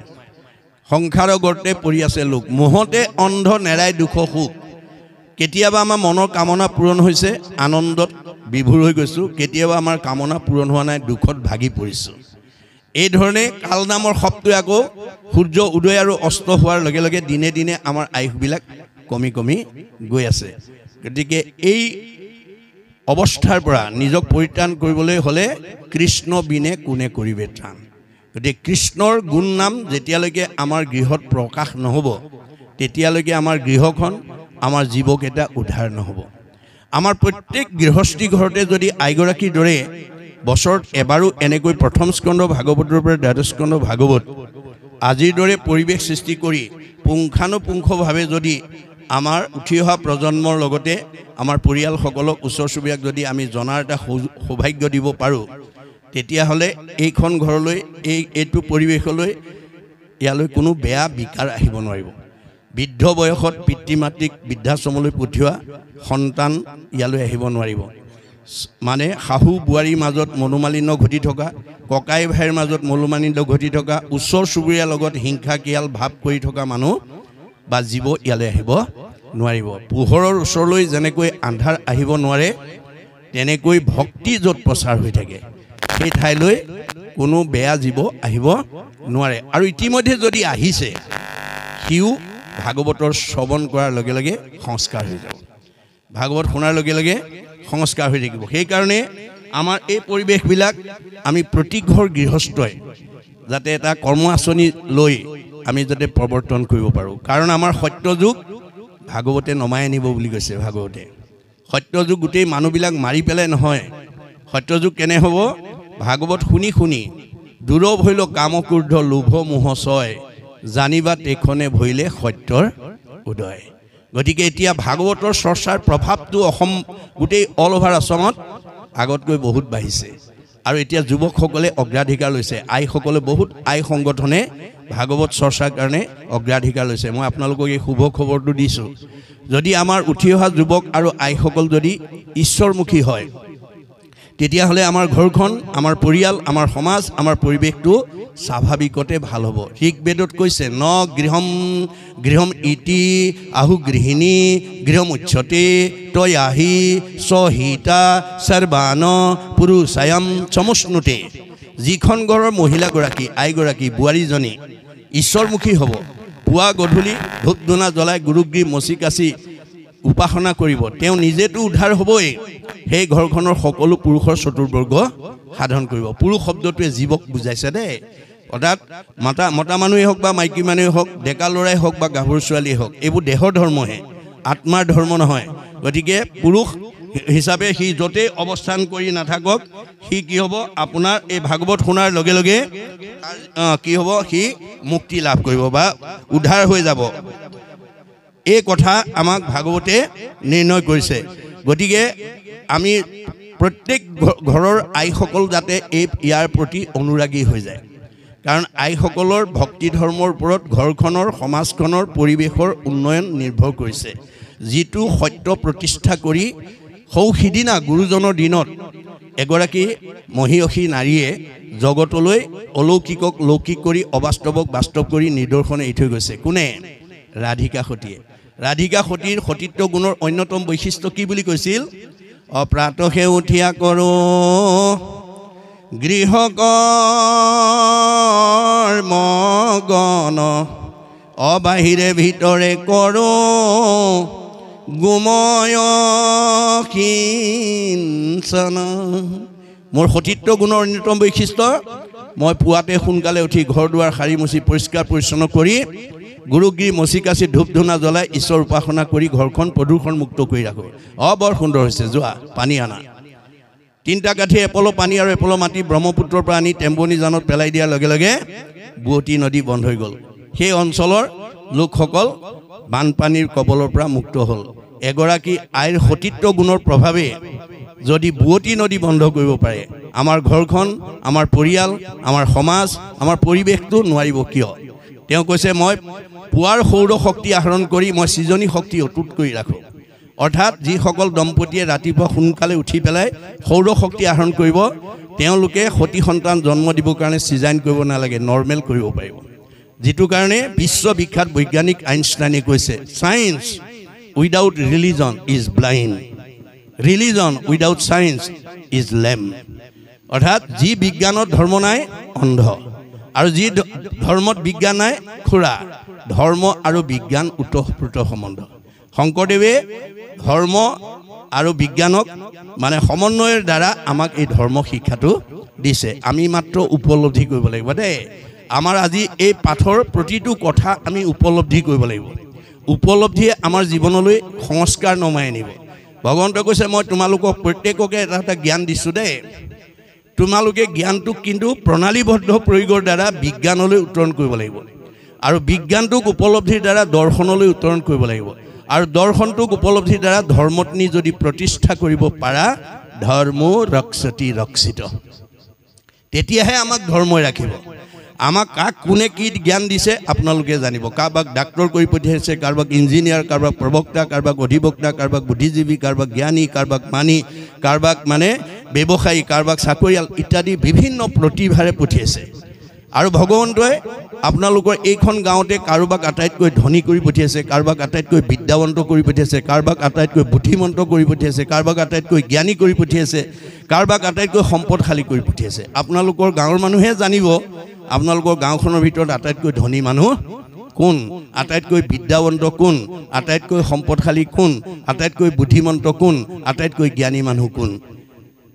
সংসাৰ গৰ্তে পৰি আছে লোক মোহতে অন্ধ নেৰাই দুখ সুখ কেতিয়াবা আমাৰ মনৰ কামনা পূৰণ হৈছে আনন্দত বিভোৰ হৈ গৈছোঁ কেতিয়াবা আমাৰ কামনা পূৰণ হোৱা নাই দুখত ভাগি পৰিছোঁ এই ধৰণে কাল নামৰ শব্দই আকৌ সূৰ্য উদয় আৰু অস্ত হোৱাৰ লগে লগে দিনে দিনে আমাৰ আয়ুসবিলাক কমি কমি গৈ আছে গতিকে এই অৱস্থাৰ পৰা নিজক পৰিত্ৰাণ কৰিবলৈ হ'লে কৃষ্ণ বিনে কোনে কৰিবে ত্ৰাণ গতিকে কৃষ্ণৰ গুণ নাম যেতিয়ালৈকে আমাৰ গৃহত প্ৰকাশ নহ'ব তেতিয়ালৈকে আমাৰ গৃহখন আমাৰ জীৱকেইটা উদ্ধাৰ নহ'ব আমাৰ প্ৰত্যেক গৃহস্থী ঘৰতে যদি আইগৰাকীৰ দৰে বছৰত এবাৰো এনেকৈ প্ৰথম স্কন্ধ ভাগৱতৰ পৰা দ্বাদশ স্কন্ধ ভাগৱত আজিৰ দৰে পৰিৱেশ সৃষ্টি কৰি পুংখানুপুংখভাৱে যদি আমাৰ উঠি অহা প্ৰজন্মৰ লগতে আমাৰ পৰিয়ালসকলক ওচৰ চুবুৰীয়াক যদি আমি জনাৰ এটা সৌভাগ্য দিব পাৰোঁ তেতিয়াহ'লে এইখন ঘৰলৈ এইটো পৰিৱেশলৈ ইয়ালৈ কোনো বেয়া বিকাৰ আহিব নোৱাৰিব বৃদ্ধ বয়সত পিতৃ মাতৃক বৃদ্ধাশ্ৰমলৈ পঠিওৱা সন্তান ইয়ালৈ আহিব নোৱাৰিব মানে শাহু বোৱাৰীৰ মাজত মনোমালিন্য ঘটি থকা ককাই ভাইৰ মাজত মনোমালিন্য ঘটি থকা ওচৰ চুবুৰীয়াৰ লগত হিংসা কিয়াল ভাৱ কৰি থকা মানুহ বা জীৱ ইয়ালৈ আহিব নোৱাৰিব পোহৰৰ ওচৰলৈ যেনেকৈ আন্ধাৰ আহিব নোৱাৰে তেনেকৈ ভক্তি য'ত প্ৰচাৰ হৈ থাকে সেই ঠাইলৈ কোনো বেয়া জীৱ আহিব নোৱাৰে আৰু ইতিমধ্যে যদি আহিছে সিও ভাগৱতৰ শ্ৰৱণ কৰাৰ লগে লগে সংস্কাৰ হৈ যাব ভাগৱত শুনাৰ লগে লগে সংস্কাৰ হৈ থাকিব সেইকাৰণে আমাৰ এই পৰিৱেশবিলাক আমি প্ৰতি ঘৰ গৃহস্থই যাতে এটা কৰ্ম আঁচনি লৈ আমি যাতে প্ৰৱৰ্তন কৰিব পাৰোঁ কাৰণ আমাৰ সত্যযুগ ভাগৱতে নমাই আনিব বুলি কৈছে ভাগৱতে সত্যযুগ গোটেই মানুহবিলাক মাৰি পেলাই নহয় সত্যযুগ কেনে হ'ব ভাগৱত শুনি শুনি দূৰ ভৈল কামক্ৰোধ লোভ মোহ ছয় জানিবা তেখনে ভৈলে সত্যৰ উদয় গতিকে এতিয়া ভাগৱতৰ চৰ্চাৰ প্ৰভাৱটো অসম গোটেই অল অভাৰ অসমত আগতকৈ বহুত বাঢ়িছে আৰু এতিয়া যুৱকসকলে অগ্ৰাধিকাৰ লৈছে আইসকলে বহুত আই সংগঠনে ভাগৱত চৰ্চাৰ কাৰণে অগ্ৰাধিকাৰ লৈছে মই আপোনালোকক এই শুভ খবৰটো দিছোঁ যদি আমাৰ উঠি অহা যুৱক আৰু আইসকল যদি ঈশ্বৰমুখী হয় তেতিয়াহ'লে আমাৰ ঘৰখন আমাৰ পৰিয়াল আমাৰ সমাজ আমাৰ পৰিৱেশটো স্বাভাৱিকতে ভাল হ'ব ঋকবেদত কৈছে ন গৃহম ইতি আহু গৃহিণী গৃহম উচ্ছতে তয়াহি সহিতা সৰ্বান পুৰুষায়ম চমস্নুতে যিখন ঘৰৰ মহিলাগৰাকী আইগৰাকী বোৱাৰীজনী ঈশ্বৰমুখী হ'ব পুৱা গধূলি ধূপ ধূনা জ্বলাই গুৰুগ্ৰী মচি কাচি উপাসনা কৰিব তেওঁ নিজেতো উদ্ধাৰ হ'বই সেই ঘৰখনৰ সকলো পুৰুষৰ চতুৰ্বৰ্গ সাধন কৰিব পুৰুষ শব্দটোৱে জীৱক বুজাইছে দেই অৰ্থাৎ মতা মানুহেই হওক বা মাইকী মানুহেই হওক ডেকা ল'ৰাই হওক বা গাভৰু ছোৱালীয়ে হওক এইবোৰ দেহৰ ধৰ্মহে আত্মাৰ ধৰ্ম নহয় গতিকে পুৰুষ হিচাপে সি য'তেই অৱস্থান কৰি নাথাকক সি কি হ'ব আপোনাৰ এই ভাগৱত শুনাৰ লগে লগে কি হ'ব সি মুক্তি লাভ কৰিব বা উদ্ধাৰ হৈ যাব এই কথা আমাক ভাগৱতে নিৰ্ণয় কৰিছে গতিকে আমি প্ৰত্যেক ঘৰৰ আইসকল যাতে ইয়াৰ প্ৰতি অনুৰাগী হৈ যায় কাৰণ আইসকলৰ ভক্তি ধৰ্মৰ ওপৰত ঘৰখনৰ সমাজখনৰ পৰিৱেশৰ উন্নয়ন নিৰ্ভৰ কৰিছে যিটো সত্য প্ৰতিষ্ঠা কৰি সিদিনা গুৰুজনৰ দিনত এগৰাকী মহিয়সী নাৰীয়ে জগতলৈ অলৌকিকক লৌকিক কৰি অবাস্তৱক বাস্তৱ কৰি নিদৰ্শনে এৰি থৈ গৈছে কোনে ৰাধিকা সতীয়ে ৰাধিকা সতীৰ সতীত্ব গুণৰ অন্যতম বৈশিষ্ট্য কি বুলি কৈছিল অপ্ৰাতহে উঠিয়া কৰো গৃহকৰ্মগণ অবাহিৰে ভিতৰে কৰো গোময় কিঞ্চন মোৰ সতীত্ব গুণৰ অন্যতম বৈশিষ্ট্য মই পুৱাতে সোনকালে উঠি ঘৰ দুৱাৰ সাৰি মুচি পৰিষ্কাৰ পৰিচ্ছন্ন কৰি গুৰুগিৰি মচি কাচি ধূপ ধূনা জ্বলাই ঈশ্বৰ উপাসনা কৰি ঘৰখন প্ৰদূষণ মুক্ত কৰি ৰাখোঁ বৰ সুন্দৰ হৈছে যোৱা পানী আনা 3টা কাঠি এপল পানী আৰু এপল মাটি ব্ৰহ্মপুত্ৰৰ পৰা আনি টেম্বনি জানত পেলাই দিয়াৰ লগে লগে বুৱতী নদী বন্ধ হৈ গ'ল সেই অঞ্চলৰ লোকসকল বানপানীৰ কবলৰ পৰা মুক্ত হ'ল এগৰাকী আইৰ সতীত্ব গুণৰ প্ৰভাৱে যদি বুৱতী নদী বন্ধ কৰিব পাৰে আমাৰ ঘৰখন আমাৰ পৰিয়াল আমাৰ সমাজ আমাৰ পৰিৱেশটো নোৱাৰিব কিয় তেওঁ কৈছে মই পুৱাৰ সৌৰ শক্তি আহৰণ কৰি মই সৃজনী শক্তি অটুট কৰি ৰাখোঁ অৰ্থাৎ যিসকল দম্পতীয়ে ৰাতিপুৱা সোনকালে উঠি পেলাই সৌৰ শক্তি আহৰণ কৰিব তেওঁলোকে সতী সন্তান জন্ম দিবৰ কাৰণে চিজাইন কৰিব নালাগে নৰ্মেল কৰিব পাৰিব যিটো কাৰণে বিশ্ববিখ্যাত বৈজ্ঞানিক আইনষ্টাইনে কৈছে science without religion is blind religion without science is লেম অৰ্থাৎ যি বিজ্ঞানত ধৰ্ম নাই অন্ধ আৰু যি ধৰ্মত বিজ্ঞান নাই খুৰা ধৰ্ম আৰু বিজ্ঞান ওতঃপ্ৰোত সম্বন্ধ শংকৰদেৱে ধৰ্ম আৰু বিজ্ঞানক মানে সমন্বয়ৰ দ্বাৰা আমাক এই ধৰ্ম শিক্ষাটো দিছে আমি মাত্ৰ উপলব্ধি কৰিব লাগিব দেই আমাৰ আজি এই পাঠৰ প্ৰতিটো কথা আমি উপলব্ধি কৰিব লাগিব উপলব্ধিয়ে আমাৰ জীৱনলৈ সংস্কাৰ নমাই আনিব ভগৱন্তই কৈছে মই তোমালোকক প্ৰত্যেককে এটা জ্ঞান দিছোঁ দেই তোমালোকে জ্ঞানটোক কিন্তু প্ৰণালীবদ্ধ প্ৰয়োগৰ দ্বাৰা বিজ্ঞানলৈ উত্তৰণ কৰিব লাগিব আৰু বিজ্ঞানটোক উপলব্ধিৰ দ্বাৰা দৰ্শনলৈ উত্তৰণ কৰিব লাগিব আৰু দৰ্শনটোক উপলব্ধিৰ দ্বাৰা ধৰ্মত নি যদি প্ৰতিষ্ঠা কৰিব পাৰা ধৰ্ম ৰক্ষতি ৰক্ষিত তেতিয়াহে আমাক ধৰ্মই ৰাখিব আমাক কাক কোনে কি জ্ঞান দিছে আপোনালোকে জানিব কাৰোবাক ডাক্তৰ কৰি পঠিয়াইছে কাৰোবাক ইঞ্জিনিয়াৰ কাৰোবাক প্ৰবক্তা কাৰোবাক অধিবক্তা কাৰোবাক বুদ্ধিজীৱী কাৰোবাক জ্ঞানী কাৰোবাক মানি কাৰোবাক মানে ব্যৱসায়ী কাৰোবাক চাকৰিয়াল ইত্যাদি বিভিন্ন প্ৰতিভাৰে পঠিয়াইছে আৰু ভগৱন্তই আপোনালোকৰ এইখন গাঁৱতে কাৰোবাক আটাইতকৈ ধনী কৰি পঠিয়াইছে কাৰোবাক আটাইতকৈ বিদ্যাৱন্ত কৰি পঠিয়াইছে কাৰোবাক আটাইতকৈ বুদ্ধিমন্ত কৰি পঠিয়াইছে কাৰোবাক আটাইতকৈ জ্ঞানী কৰি পঠিয়াইছে কাৰোবাক আটাইতকৈ সম্পদশালী কৰি পঠিয়াইছে আপোনালোকৰ গাঁৱৰ মানুহে জানিব আপোনালোকৰ গাঁওখনৰ ভিতৰত আটাইতকৈ ধনী মানুহ কোন আটাইতকৈ বিদ্যাৱন্ত কোন আটাইতকৈ সম্পদশালী কোন আটাইতকৈ বুদ্ধিমন্ত কোন আটাইতকৈ জ্ঞানী মানুহ কোন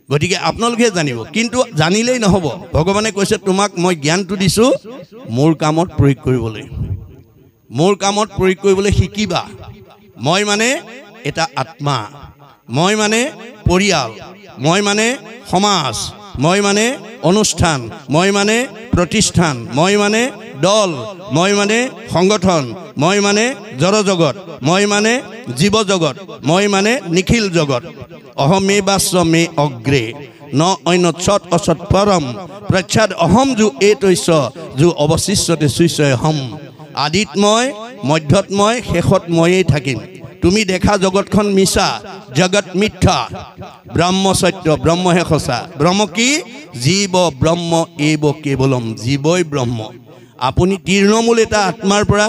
গতিকে আপোনালোকে জানিব কিন্তু জানিলেই নহ'ব ভগৱানে কৈছে তোমাক মই জ্ঞানটো দিছোঁ মোৰ কামত প্ৰয়োগ কৰিবলৈ শিকিবা মই মানে এটা আত্মা মই মানে পৰিয়াল মই মানে সমাজ মই মানে অনুষ্ঠান মই মানে প্ৰতিষ্ঠান মই মানে দল মই মানে সংগঠন মই মানে জড়জগত মই মানে জীৱ জগত মই মানে নিখিল জগত অহমে বাস্য মে অগ্ৰে ন অন্য সৎ অসৎ পৰম প্ৰচ্ছাদ অহম যো এইতৈছ যো অৱশিষ্যতে সুইছয় হম আদিত মই মধ্যত মই শেষত ময়েই থাকিম তুমি দেখা জগতখন মিছা জগত মিথ্যা ব্ৰহ্ম সত্য ব্ৰহ্মহে সঁচা ব্ৰহ্ম কি জীৱ ব্ৰহ্ম এইব কেৱলম জীৱই ব্ৰহ্ম আপুনি তৃণমূল এটা আত্মাৰ পৰা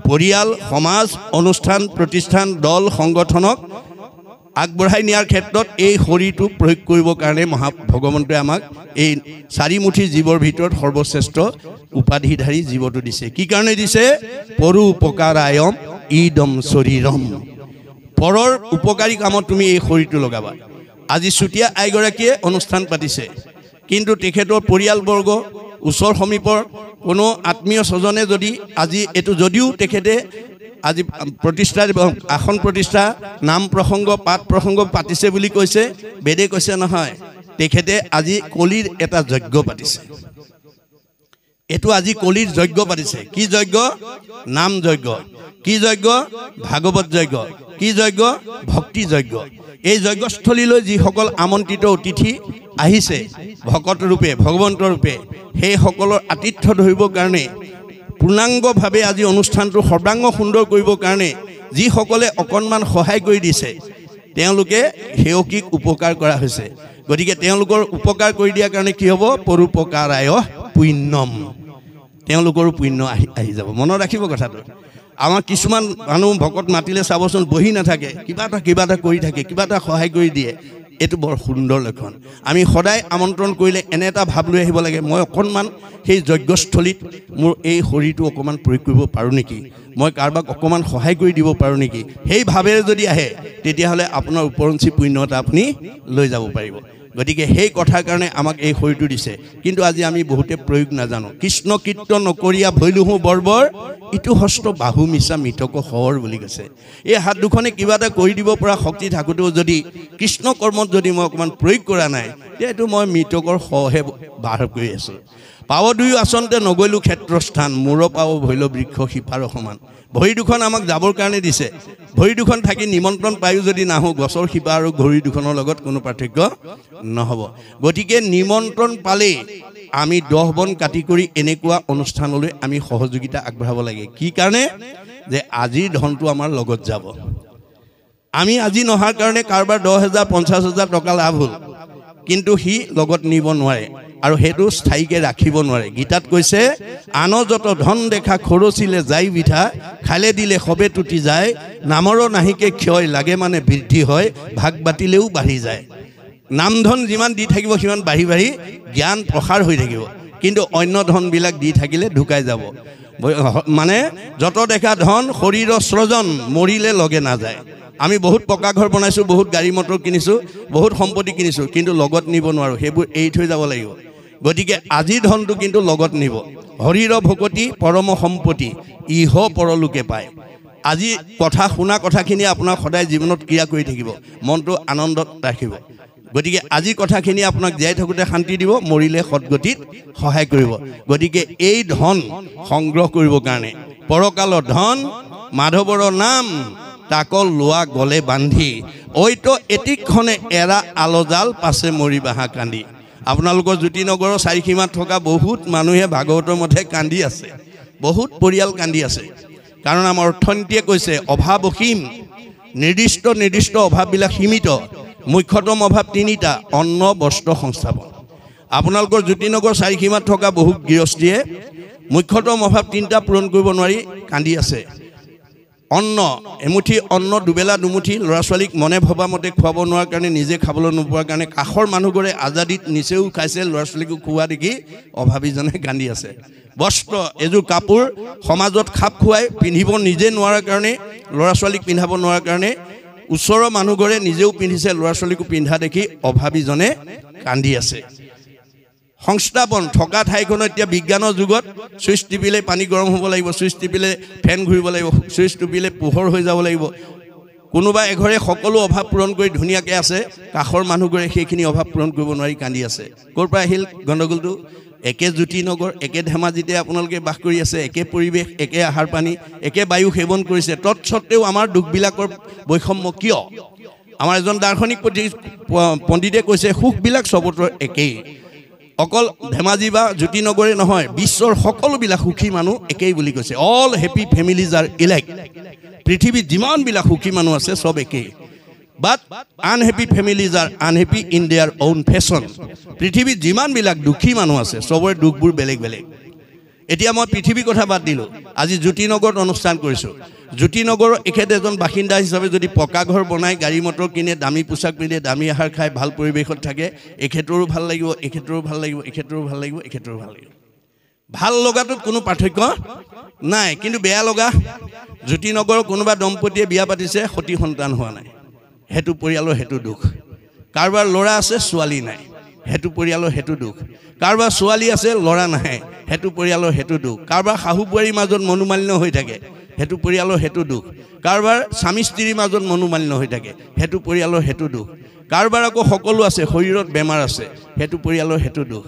পৰিয়াল সমাজ অনুষ্ঠান প্ৰতিষ্ঠান দল সংগঠনক আগবঢ়াই নিয়াৰ ক্ষেত্ৰত এই শৰীৰটো প্ৰয়োগ কৰিবৰ কাৰণে ভগৱন্তই আমাক এই চাৰিমুঠি জীৱৰ ভিতৰত সৰ্বশ্ৰেষ্ঠ উপাধিধাৰী জীৱটো দিছে কি কাৰণে দিছে পৰোপকাৰায়ম ইদম শৰীৰম পৰৰ উপকাৰী কামত তুমি এই শৰীৰটো লগাবা আজি চুতীয়া আইগৰাকীয়ে অনুষ্ঠান পাতিছে কিন্তু তেখেতৰ পৰিয়ালবৰ্গ ওচৰ সমীপৰ কোনো আত্মীয় স্বজনে যদি আজি এইটো যদিও তেখেতে আজি প্ৰতিষ্ঠা আসন প্ৰতিষ্ঠা নাম প্ৰসংগ পাঠ প্ৰসংগ পাতিছে বুলি কৈছে বেদে কৈছে নহয় তেখেতে আজি কলিৰ এটা যজ্ঞ পাতিছে এটো আজি কলিৰ যজ্ঞ পাতিছে কি যজ্ঞ নাম যজ্ঞ কি যজ্ঞ ভাগৱত যজ্ঞ কি যজ্ঞ ভক্তি যজ্ঞ এই যজ্ঞস্থলীলৈ যিসকল আমন্ত্ৰিত অতিথি আহিছে ভকত ৰূপে ভগৱন্ত ৰূপে সেই সকলৰ আতিথ্য ধৰিবৰ কাৰণে পূৰ্ণাংগভাৱে আজি অনুষ্ঠানটো সৰ্বাংগ সুন্দৰ কৰিবৰ কাৰণে যিসকলে অকণমান সহায় কৰি দিছে তেওঁলোকে সেৱকীক উপকাৰ কৰা হৈছে গতিকে তেওঁলোকৰ উপকাৰ কৰি দিয়াৰ কাৰণে কি হ'ব পৰোপকাৰায় পুণ্যম তেওঁলোকৰো পুণ্য আহি যাব মনত ৰাখিব কথাটো আমাৰ কিছুমান মানুহ ভকত মাতিলে চাবচোন বহি নাথাকে কিবা এটা কৰি থাকে কিবা এটা সহায় কৰি দিয়ে এটো বৰ সুন্দৰ লক্ষণ আমি সদায় আমন্ত্ৰণ কৰিলে এনে এটা ভাব লৈ আহিব লাগে মই অকণমান সেই যজ্ঞস্থলীত মোৰ এই শৰীৰটো অকণমান প্ৰয়োগ কৰিব পাৰোঁ নেকি মই কাৰোবাক অকণমান সহায় কৰি দিব পাৰোঁ নেকি সেই ভাৱেৰে যদি আহে তেতিয়াহ'লে আপোনাৰ ওপৰঞ্চি পুণ্যতা আপুনি লৈ যাব পাৰিব গতিকে সেই কথাৰ কাৰণে আমাক এই শৰীৰটো দিছে কিন্তু আজি আমি বহুতে প্ৰয়োগ নাজানো কৃষ্ণ কীৰ্তন নকৰিয়া ভৈলুহু বৰ্বৰ ইটো হস্ত বাহু মিছা মৃতক হৰ বুলি কৈছে এই হাত দুখনে কিবা এটা কৰি দিব পৰা শক্তি থাকোঁতেও যদি কৃষ্ণ কৰ্মত যদি মই অকণমান প্ৰয়োগ কৰা নাই তেতিয়াতো মই মৃতকৰ সহে বাহ কৰি আছোঁ পাৱ দুয়ো আচলতে নগৈলো ক্ষেত্ৰস্থান মূৰ পাৱ ভৈল বৃক্ষ শিপাৰ সমান ভৰি দুখন আমাক যাবৰ কাৰণে দিছে ভৰি দুখন থাকি নিমন্ত্ৰণ পায়ো যদি নাহোঁ গছৰ শিপা আৰু ভৰি দুখনৰ লগত কোনো পাৰ্থক্য নহ'ব গতিকে নিমন্ত্ৰণ পালেই আমি 10 বন কাটি কৰি এনেকুৱা অনুষ্ঠানলৈ আমি সহযোগিতা আগবঢ়াব লাগে কি কাৰণে যে আজিৰ ধনটো আমাৰ লগত যাব আমি আজি নহাৰ কাৰণে কাৰোবাৰ 10,000 50,000 টকা লাভ হ'ল কিন্তু সি লগত নিব নোৱাৰে আৰু হেতু স্থায়ীকে ৰাখিব নোৱাৰে গীতাত কৈছে আন যত ধন দেখা খৰচিলে যাই বিধা খালে দিলে সবে টুটি যায় নামৰ নাহিকে ক্ষয় লাগে মানে বৃদ্ধি হয় ভাগ বাতিলেও বাঢ়ি যায় নাম ধন যিমান দি থাকিব সিমান বাঢ়ি বাঢ়ি জ্ঞান প্ৰসাৰ হৈ থাকিব কিন্তু অন্য ধনবিলাক দি থাকিলে ঢুকাই যাব মানে যত দেখা ধন শৰীৰৰ সৃজন মৰিলে লগে নাযায় আমি বহুত পকা ঘৰ বনাইছোঁ বহুত গাড়ী মটৰ কিনিছোঁ বহুত সম্পত্তি কিনিছোঁ কিন্তু লগত নিব নোৱাৰোঁ সেইবোৰ এৰি থৈ যাব লাগিব গতিকে আজি ধনটো কিন্তু লগত নিব হৰিৰ ভকতি পৰম সম্পত্তি ইহ পৰলোকে পায় আজি কথা শুনা কথাখিনি আপোনাৰ সদায় জীৱনত ক্ৰিয়া কৰি থাকিব মনটো আনন্দত ৰাখিব গতিকে আজি কথাখিনি আপোনাক জীয়াই থাকোঁতে শান্তি দিব মৰিলে সৎগতিত সহায় কৰিব গতিকে এই ধন সংগ্ৰহ কৰিবৰ কাৰণে পৰকালৰ ধন মাধৱৰ নাম তাক লোৱা গলে বান্ধি ঐতো এটিক্ষণে এৰা আলজাল পাছে মৰি বাহা কান্দি আপোনালোকৰ জ্যোতিনগৰৰ চাৰিসীমাত থকা বহুত মানুহে ভাগৱতৰ মতে কান্দি আছে বহুত পৰিয়াল কান্দি আছে কাৰণ আমাৰ অৰ্থনীতিয়ে কৈছে অভাৱ অসীম নিৰ্দিষ্ট অভাৱবিলাক সীমিত মুখ্যতম অভাৱ তিনিটা অন্ন বস্ত্ৰ সংস্থাপন আপোনালোকৰ জ্যোতিনগৰ চাৰিসীমাত থকা বহুত গৃহস্থীয়ে মুখ্যতম অভাৱ তিনিটা পূৰণ কৰিব নোৱাৰি কান্দি আছে অন্ন এমুঠি অন্ন দুবেলা দুমুঠি ল'ৰা ছোৱালীক মনে ভবা মতে খুৱাব নোৱাৰাৰ কাৰণে নিজে খাবলৈ নোপোৱাৰ কাৰণে কাষৰ মানুহবোৰে আজাদিত নিচেও খাইছে ল'ৰা ছোৱালীকো খোৱা দেখি অভাৱীজনে কান্দি আছে বস্ত্ৰ এযোৰ কাপোৰ সমাজত খাপ খুৱাই পিন্ধিব নিজে নোৱাৰাৰ কাৰণে ল'ৰা ছোৱালীক পিন্ধাব নোৱাৰাৰ কাৰণে ওচৰৰ মানুহবোৰে নিজেও পিন্ধিছে ল'ৰা ছোৱালীকো পিন্ধা দেখি অভাৱীজনে কান্দি আছে সংস্থাপন থকা ঠাইখনত এতিয়া বিজ্ঞানৰ যুগত চুইচ টিপিলে পানী গৰম হ'ব লাগিব চুইচ টিপিলে ফেন ঘূৰিব লাগিব চুইচ টিপিলে পোহৰ হৈ যাব লাগিব কোনোবা এঘৰে সকলো অভাৱ পূৰণ কৰি ধুনীয়াকৈ আছে কাষৰ মানুহবোৰে সেইখিনি অভাৱ পূৰণ কৰিব নোৱাৰি কান্দি আছে ক'ৰ পৰা আহিল গণ্ডগোলটো একে জ্যোতিনগৰ একে ধেমাজিতে আপোনালোকে বাস কৰি আছে একে পৰিৱেশ একে আহাৰ পানী একে বায়ু সেৱন কৰিছে তৎসত্ত্বেও আমাৰ দুখবিলাকৰ বৈষম্য কিয় আমাৰ এজন দাৰ্শনিক পণ্ডিতে কৈছে সুখবিলাক চবতৰ একেই অকল ধেমাজি বা জ্যোতিনগৰে নহয় বিশ্বৰ সকলোবিলাক সুখী মানুহ একেই বুলি কৈছে all happy families are alike পৃথিৱীত যিমানবিলাক সুখী মানুহ আছে সব একেই but unhappy families are unhappy in their own fashion পৃথিৱীত যিমানবিলাক দুখী মানুহ আছে সবৰে দুখবোৰ বেলেগ বেলেগ এতিয়া মই পৃথিৱীৰ কথা বাদ দিলোঁ আজি জ্যোতিনগৰত অনুষ্ঠান কৰিছোঁ জ্যোতিনগৰৰ এখেত এজন বাসিন্দা হিচাপে যদি পকা ঘৰ বনাই গাড়ী মটৰ কিনে দামী পোছাক পিন্ধে দামী আহাৰ খাই ভাল পৰিৱেশত থাকে এখেতৰো ভাল লাগিব এখেতৰো ভাল লাগিব এখেতৰো ভাল লাগিব এখেতৰো ভাল লাগিব ভাল লগাটোত কোনো পাৰ্থক্য নাই কিন্তু বেয়া লগা জ্যোতিনগৰৰ কোনোবা দম্পতীয়ে বিয়া পাতিছে সতি সন্তান হোৱা নাই সেইটো পৰিয়ালৰ সেইটো দুখ কাৰোবাৰ ল'ৰা আছে ছোৱালী নাই সেইটো পৰিয়ালৰ সেইটো দুখ কাৰোবাৰ ছোৱালী আছে ল'ৰা নাহে সেইটো পৰিয়ালৰ সেইটো দুখ কাৰোবাৰ শাহু বোৱাৰীৰ মাজত মনোমালিন্য হৈ থাকে সেইটো পৰিয়ালৰ সেইটো দুখ কাৰোবাৰ স্বামী স্ত্ৰীৰ মাজত মনোমালিন্য হৈ থাকে সেইটো পৰিয়ালৰ সেইটো দুখ কাৰোবাৰ আকৌ সকলো আছে শৰীৰত বেমাৰ আছে সেইটো পৰিয়ালৰ সেইটো দুখ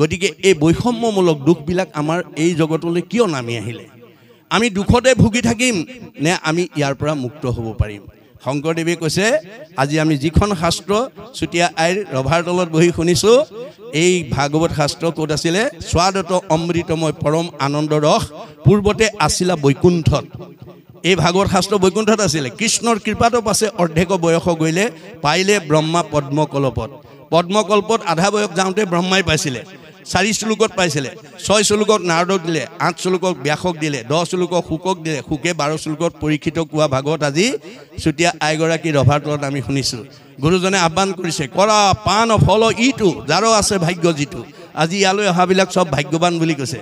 গতিকে এই বৈষম্যমূলক দুখবিলাক আমাৰ এই জগতলৈ কিয় নামি আহিলে আমি দুখতে ভুগি থাকিম নে আমি ইয়াৰ পৰা মুক্ত হ'ব পাৰিম শংকৰদেৱে কৈছে আজি আমি যিখন শাস্ত্ৰ চুতীয়া আইৰ ৰভাৰ তলত বহি শুনিছোঁ এই ভাগৱত শাস্ত্ৰ ক'ত আছিলে স্বাদত অমৃতময় পৰম আনন্দ ৰস পূৰ্বতে আছিলা বৈকুণ্ঠত এই ভাগৱত শাস্ত্ৰ বৈকুণ্ঠত আছিলে কৃষ্ণৰ কৃপাতো পাছে অৰ্ধেক বয়স গ'লে পাইলে ব্ৰহ্মা পদ্ম কলপত পদ্মকল্পত আধা বয়স যাওঁতে ব্ৰহ্মাই পাইছিলে 4 শ্লোকত পাইছিলে 6 শ্লোকত নাৰদক দিলে 8 শ্লোকত ব্যাসক দিলে 10 শ্লোকত শুকক দিলে শুকে 12 শ্লোকত পৰীক্ষিত কোৱা ভাগৱত আজি চুতীয়া আইগৰাকী ৰভাতলত আমি শুনিছোঁ গুৰুজনে আহ্বান কৰিছে কৰা পান ফল ইটো যাৰ আছে ভাগ্য জিতু আজি ইয়ালৈ অহাবিলাক সব ভাগ্যৱান বুলি কৈছে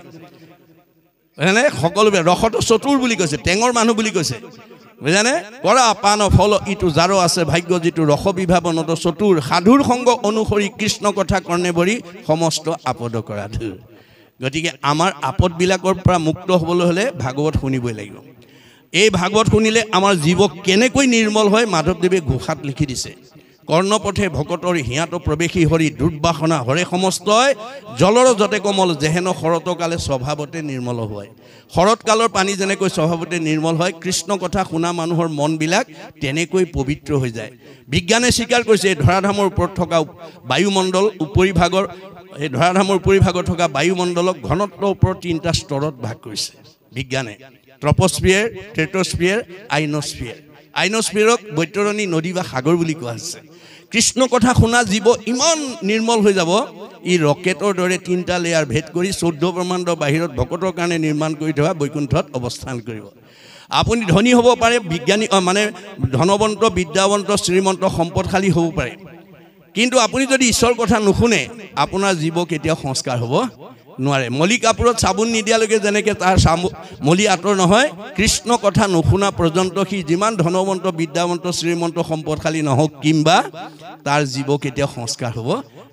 মানে সকলোৱে ৰখত চতুৰ বুলি কৈছে টেঙৰ মানুহ বুলি কৈছে বুজানে কৰা পান ফল ইটো যাৰ আছে ভাগ্য জিতু ৰখ বিভাৱনত চতুৰ সাধুৰ সংগ অনুসৰি কৃষ্ণ কথা কৰ্ণে বৰি সমস্ত আপদ কৰা ধুৰ গতিকে আমাৰ আপদবিলাকৰ পৰা মুক্ত হ'বলৈ হ'লে ভাগৱত শুনিবই লাগিব এই ভাগৱত শুনিলে আমাৰ জীৱ কেনেকৈ নিৰ্মল হয় মাধৱদেৱে ঘোষাত লিখি দিছে কৰ্ণপথে ভকতৰ হিয়াত প্ৰৱেশী হৰি দুৰ্বাসনা হৰে সমস্তই জলৰ যতে কমল যেহেন শৰতকালে স্বভাৱতে নিৰ্মল হয় শৰতকালৰ পানী যেনেকৈ স্বভাৱতে নিৰ্মল হয় কৃষ্ণ কথা শুনা মানুহৰ মনবিলাক তেনেকৈ পবিত্ৰ হৈ যায় বিজ্ঞানে স্বীকাৰ কৰিছে ধৰাধামৰ ওপৰত থকা বায়ুমণ্ডল উপৰিভাগৰ এই ধৰাধামৰ উপৰিভাগত থকা বায়ুমণ্ডলক ঘনত্বৰ ওপৰত 3টা স্তৰত ভাগ কৰিছে বিজ্ঞানে ট্ৰপোস্ফিয়াৰ ষ্ট্ৰেটোস্ফিয়াৰ আইনোস্ফিয়াৰক বৈতৰণী নদী বা সাগৰ বুলি কোৱা হৈছে কৃষ্ণ কথা শুনা জীৱ ইমান নিৰ্মল হৈ যাব ই ৰকেটৰ দৰে 3টা লেয়াৰ ভেদ কৰি 14 ব্ৰহ্মাণ্ডৰ বাহিৰত ভকতৰ কাৰণে নিৰ্মাণ কৰি থকা বৈকুণ্ঠত অৱস্থান কৰিব আপুনি ধনী হ'ব পাৰে বিজ্ঞানী মানে ধনৱন্ত বিদ্যাৱন্ত শ্ৰীমন্ত সম্পদশালী হ'ব পাৰে কিন্তু আপুনি যদি ঈশ্বৰ কথা নুশুনে আপোনাৰ জীৱ কেতিয়াও সংস্কাৰ হ'ব নোৱাৰে মলি কাপোৰত চাবোন নিদিয়ালৈকে যেনেকৈ তাৰ মলি আঁতৰ নহয় কৃষ্ণ কথা নুশুনা পৰ্যন্ত সি যিমান ধনৱন্ত বিদ্যাৱন্ত শ্ৰীমন্ত সম্পদশালী নহওক কিংবা তাৰ জীৱ কেতিয়াও সংস্কাৰ হ'ব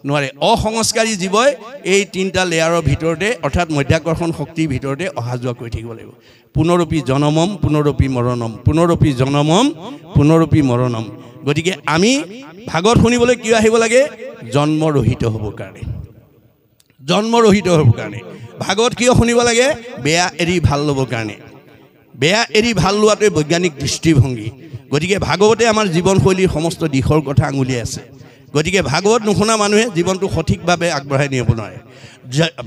নোৱাৰে অসংস্কাৰী জীৱই এই 3টা লেয়াৰৰ ভিতৰতে অৰ্থাৎ মধ্যাকৰ্ষণ শক্তিৰ ভিতৰতে অহা যোৱা কৰি থাকিব লাগিব পুনৰপি জনমম পুনৰপি মৰণম পুনৰপি জনমম পুনৰপি মৰণম গতিকে আমি ভাগৱত শুনিবলৈ কিয় আহিব লাগে জন্মৰহিত হ'বৰ কাৰণে জন্মৰহিত হ'বৰ কাৰণে ভাগৱত কিয় শুনিব লাগে বেয়া এৰি ভাল ল'বৰ কাৰণে বেয়া এৰি ভাল লোৱাটোৱে বৈজ্ঞানিক দৃষ্টিভংগী গতিকে ভাগৱতে আমাৰ জীৱনশৈলীৰ সমস্ত দিশৰ কথা আঙুলিয়াই আছে গতিকে ভাগৱত নুশুনা মানুহে জীৱনটো সঠিকভাৱে আগবঢ়াই নিব নোৱাৰে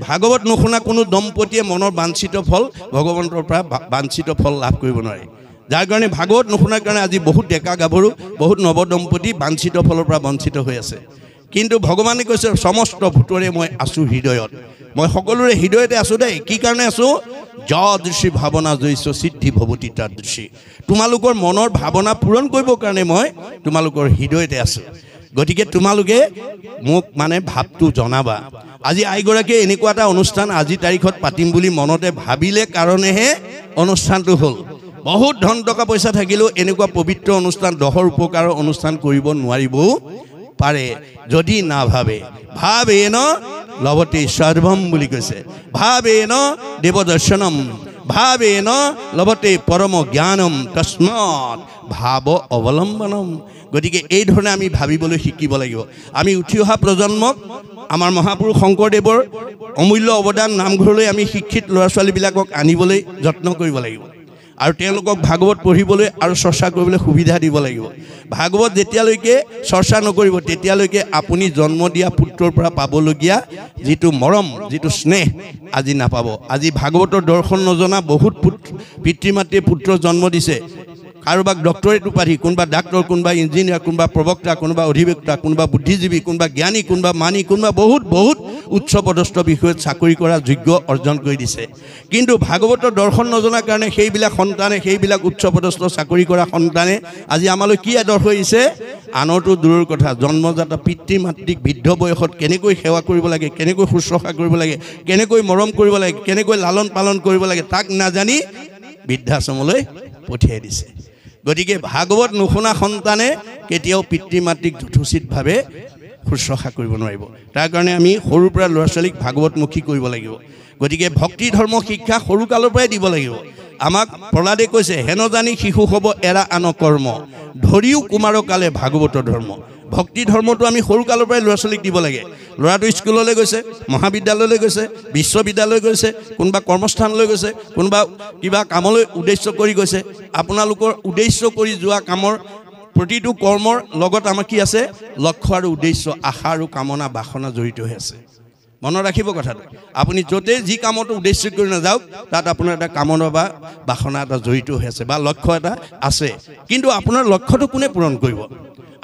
ভাগৱত নুশুনা কোনো দম্পতীয়ে মনৰ বাঞ্ছিত ফল ভগৱন্তৰ পৰা বাঞ্ছিত ফল লাভ কৰিব নোৱাৰে যাৰ কাৰণে ভাগৱত নুশুনাৰ কাৰণে আজি বহুত ডেকা গাভৰু বহুত নৱদম্পতি বাঞ্ছিত ফলৰ পৰা বঞ্চিত হৈ আছে কিন্তু ভগৱানে কৈছে সমস্ত ভূতৰে মই আছোঁ হৃদয়ত মই সকলোৰে হৃদয়তে আছোঁ দেই কি কাৰণে আছোঁ যদৃশী ভাৱনা জৈছ সিদ্ধি ভৱতি তাদৃশী তোমালোকৰ মনৰ ভাৱনা পূৰণ কৰিবৰ কাৰণে মই তোমালোকৰ হৃদয়তে আছোঁ গতিকে তোমালোকে মোক মানে ভাৱটো জনাবা আজি আইগৰাকীয়ে এনেকুৱা এটা অনুষ্ঠান আজি তাৰিখত পাতিম বুলি মনতে ভাবিলে কাৰণেহে অনুষ্ঠানটো হ'ল বহুত ধন টকা পইচা থাকিলেও এনেকুৱা পবিত্ৰ অনুষ্ঠান দহৰ উপকাৰৰ অনুষ্ঠান কৰিব নোৱাৰিবও পাৰে যদি না ভাবে ন লভতে সৰ্বম বুলি কৈছে ভাবে ন দেৱদৰ্শনম ভাবে ন লভতে পৰম জ্ঞানম তস্মাৎ ভাৱ অৱলম্বনম গতিকে এই ধৰণে আমি ভাবিবলৈ শিকিব লাগিব আমি উঠি অহা প্ৰজন্মক আমাৰ মহাপুৰুষ শংকৰদেৱৰ অমূল্য অৱদান নামঘৰলৈ আমি শিক্ষিত ল'ৰা ছোৱালীবিলাকক আনিবলৈ যত্ন কৰিব লাগিব আৰু তেওঁলোকক ভাগৱত পঢ়িবলৈ আৰু চৰ্চা কৰিবলৈ সুবিধা দিব লাগিব ভাগৱত যেতিয়ালৈকে চৰ্চা নকৰিব তেতিয়ালৈকে আপুনি জন্ম দিয়া পুত্ৰৰ পৰা পাবলগীয়া যিটো মৰম যিটো স্নেহ আজি নাপাব আজি ভাগৱতৰ দৰ্শন নজনা বহুত পিতৃ মাতৃয়ে পুত্ৰ জন্ম দিছে কাৰোবাক ডক্টৰেট উপাধি কোনোবা ডাক্তৰ কোনোবা ইঞ্জিনিয়াৰ কোনোবা প্ৰবক্তা কোনোবা অধিবক্তা কোনোবা বুদ্ধিজীৱী কোনোবা জ্ঞানী কোনোবা মানি কোনোবা বহুত উচ্চ পদস্থ বিষয়ত চাকৰি কৰা যোগ্য অৰ্জন কৰি দিছে কিন্তু ভাগৱতৰ দৰ্শন নজনাৰ কাৰণে সেইবিলাক সন্তানে সেইবিলাক উচ্চ পদস্থ চাকৰি কৰা সন্তানে আজি আমালৈ কি আদৰ্শ হৈছে আনৰটো দূৰৰ কথা জন্মজাত পিতৃ মাতৃক বৃদ্ধ বয়সত কেনেকৈ সেৱা কৰিব লাগে কেনেকৈ শুশ্ৰূষা কৰিব লাগে কেনেকৈ মৰম কৰিব লাগে কেনেকৈ লালন পালন কৰিব লাগে তাক নাজানি বৃদ্ধাশ্ৰমলৈ পঠিয়াই দিছে গতিকে ভাগৱত নুশুনা সন্তানে কেতিয়াও পিতৃ মাতৃক যথোচিতভাৱে শুশ্ৰূষা কৰিব নোৱাৰিব তাৰ কাৰণে আমি সৰুৰ পৰা ল'ৰা ছোৱালীক ভাগৱতমুখী কৰিব লাগিব গতিকে ভক্তি ধৰ্ম শিক্ষা সৰুকালৰ পৰাই দিব লাগিব আমাক প্ৰহ্লাদে কৈছে হেন জানি শিশু হ'ব এৰা আন কৰ্ম ধৰিও কুমাৰকালে ভাগৱতৰ ধৰ্ম ভক্তি ধৰ্মটো আমি সৰুকালৰ পৰাই ল'ৰা ছোৱালীক দিব লাগে ল'ৰাটো স্কুললৈ গৈছে মহাবিদ্যালয়লৈ গৈছে বিশ্ববিদ্যালয় গৈছে কোনোবা কৰ্মস্থানলৈ গৈছে কোনোবা কিবা কামলৈ উদ্দেশ্য কৰি গৈছে আপোনালোকৰ উদ্দেশ্য কৰি যোৱা কামৰ প্ৰতিটো কৰ্মৰ লগত আমাৰ কি আছে লক্ষ্য আৰু উদ্দেশ্য আশা আৰু কামনা বাসনা জড়িত হৈ আছে মনত ৰাখিব কথাটো আপুনি য'তে যি কামত উদ্দেশ্য কৰি নাযাওক তাত আপোনাৰ এটা কামনা বা বাসনা এটা জড়িত হৈ আছে বা লক্ষ্য এটা আছে কিন্তু আপোনাৰ লক্ষ্যটো কোনে পূৰণ কৰিব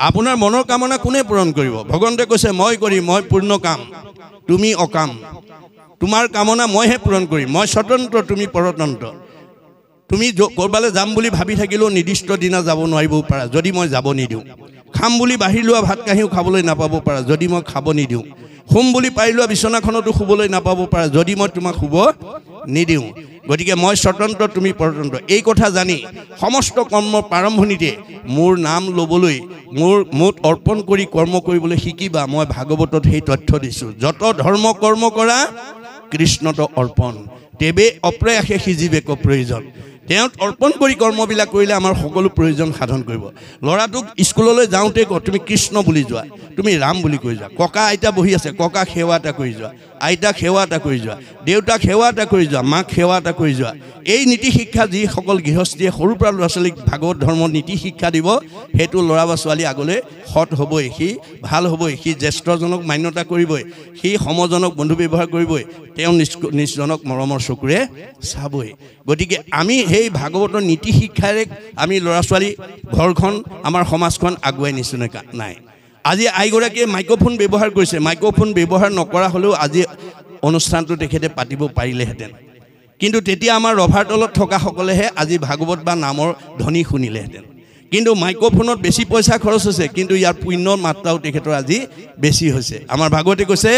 আপোনাৰ মনৰ কামনা কোনে পূৰণ কৰিব ভগৱন্তে কৈছে মই কৰিম মই পূৰ্ণ কাম তুমি অকাম তোমাৰ কামনা মইহে পূৰণ কৰিম মই স্বতন্ত্ৰ তুমি পৰতন্ত্ৰ তুমি কৰবালৈ যাম বুলি ভাবি থাকিলেও নিৰ্দিষ্ট দিনা যাব নোৱাৰিব পাৰা যদি মই যাব নিদিওঁ খাম বুলি বাঢ়ি লোৱা ভাত কাহিও খাবলৈ নাপাব পাৰা যদি মই খাব নিদিওঁ শুম বুলি পাৰি লোৱা বিছনাখনতো শুবলৈ নাপাব পাৰা যদি মই তোমাক শুব নিদিওঁ গতিকে মই স্বতন্ত্ৰ তুমি পৰতন্ত্ৰ এই কথা জানি সমস্ত কৰ্মৰ প্ৰাৰম্ভণিতে মোৰ নাম ল'বলৈ মোত অৰ্পণ কৰি কৰ্ম কৰিবলৈ শিকিবা মই ভাগৱতত সেই তথ্য দিছোঁ যত ধৰ্ম কৰ্ম কৰা কৃষ্ণত অৰ্পণ তেবে অপ্ৰয়াসে সিজিবেক প্ৰয়োজন তেওঁত অৰ্পণ কৰি কৰ্মবিলাক কৰিলে আমাৰ সকলো প্ৰয়োজন সাধন কৰিব ল'ৰাটোক স্কুললৈ যাওঁতে তুমি কৃষ্ণ বুলি যোৱা তুমি ৰাম বুলি কৈ যোৱা ককা আইতা বহি আছে ককাক সেৱা এটা কৰি যোৱা আইতাক সেৱা এটা কৰি যোৱা দেউতাক সেৱা এটা কৰি যোৱা মাক সেৱা এটা কৰি যোৱা এই নীতি শিক্ষা যিসকল গৃহস্থীয়ে সৰুৰ পৰা ল'ৰা ছোৱালীক ভাগৱত ধৰ্মৰ নীতি শিক্ষা দিব সেইটো ল'ৰা বা ছোৱালী আগলৈ সৎ হ'বই সি ভাল হ'বই সি জ্যেষ্ঠজনক মান্যতা কৰিবই সি সমজনক বন্ধু ব্যৱহাৰ কৰিবই তেওঁ নিজজনক মৰমৰ চকুৰে চাবই গতিকে আমি সেই ভাগৱতৰ নীতি শিক্ষাৰে আমি ল'ৰা ছোৱালী ঘৰখন আমাৰ সমাজখন আগুৱাই নিছোঁ নাই আজি আইগৰাকীয়ে মাইক্ৰফোন ব্যৱহাৰ কৰিছে মাইক্ৰফোন ব্যৱহাৰ নকৰা হ'লেও আজি অনুষ্ঠানটো তেখেতে পাতিব পাৰিলেহেঁতেন কিন্তু তেতিয়া আমাৰ ৰভাৰ তলত থকাসকলেহে আজি ভাগৱত বা নামৰ ধ্বনি শুনিলেহেঁতেন কিন্তু মাইক্ৰফোনত বেছি পইচা খৰচ হৈছে কিন্তু ইয়াৰ পুণ্যৰ মাত্ৰাও তেখেতৰ আজি বেছি হৈছে আমাৰ ভাগৱতে কৈছে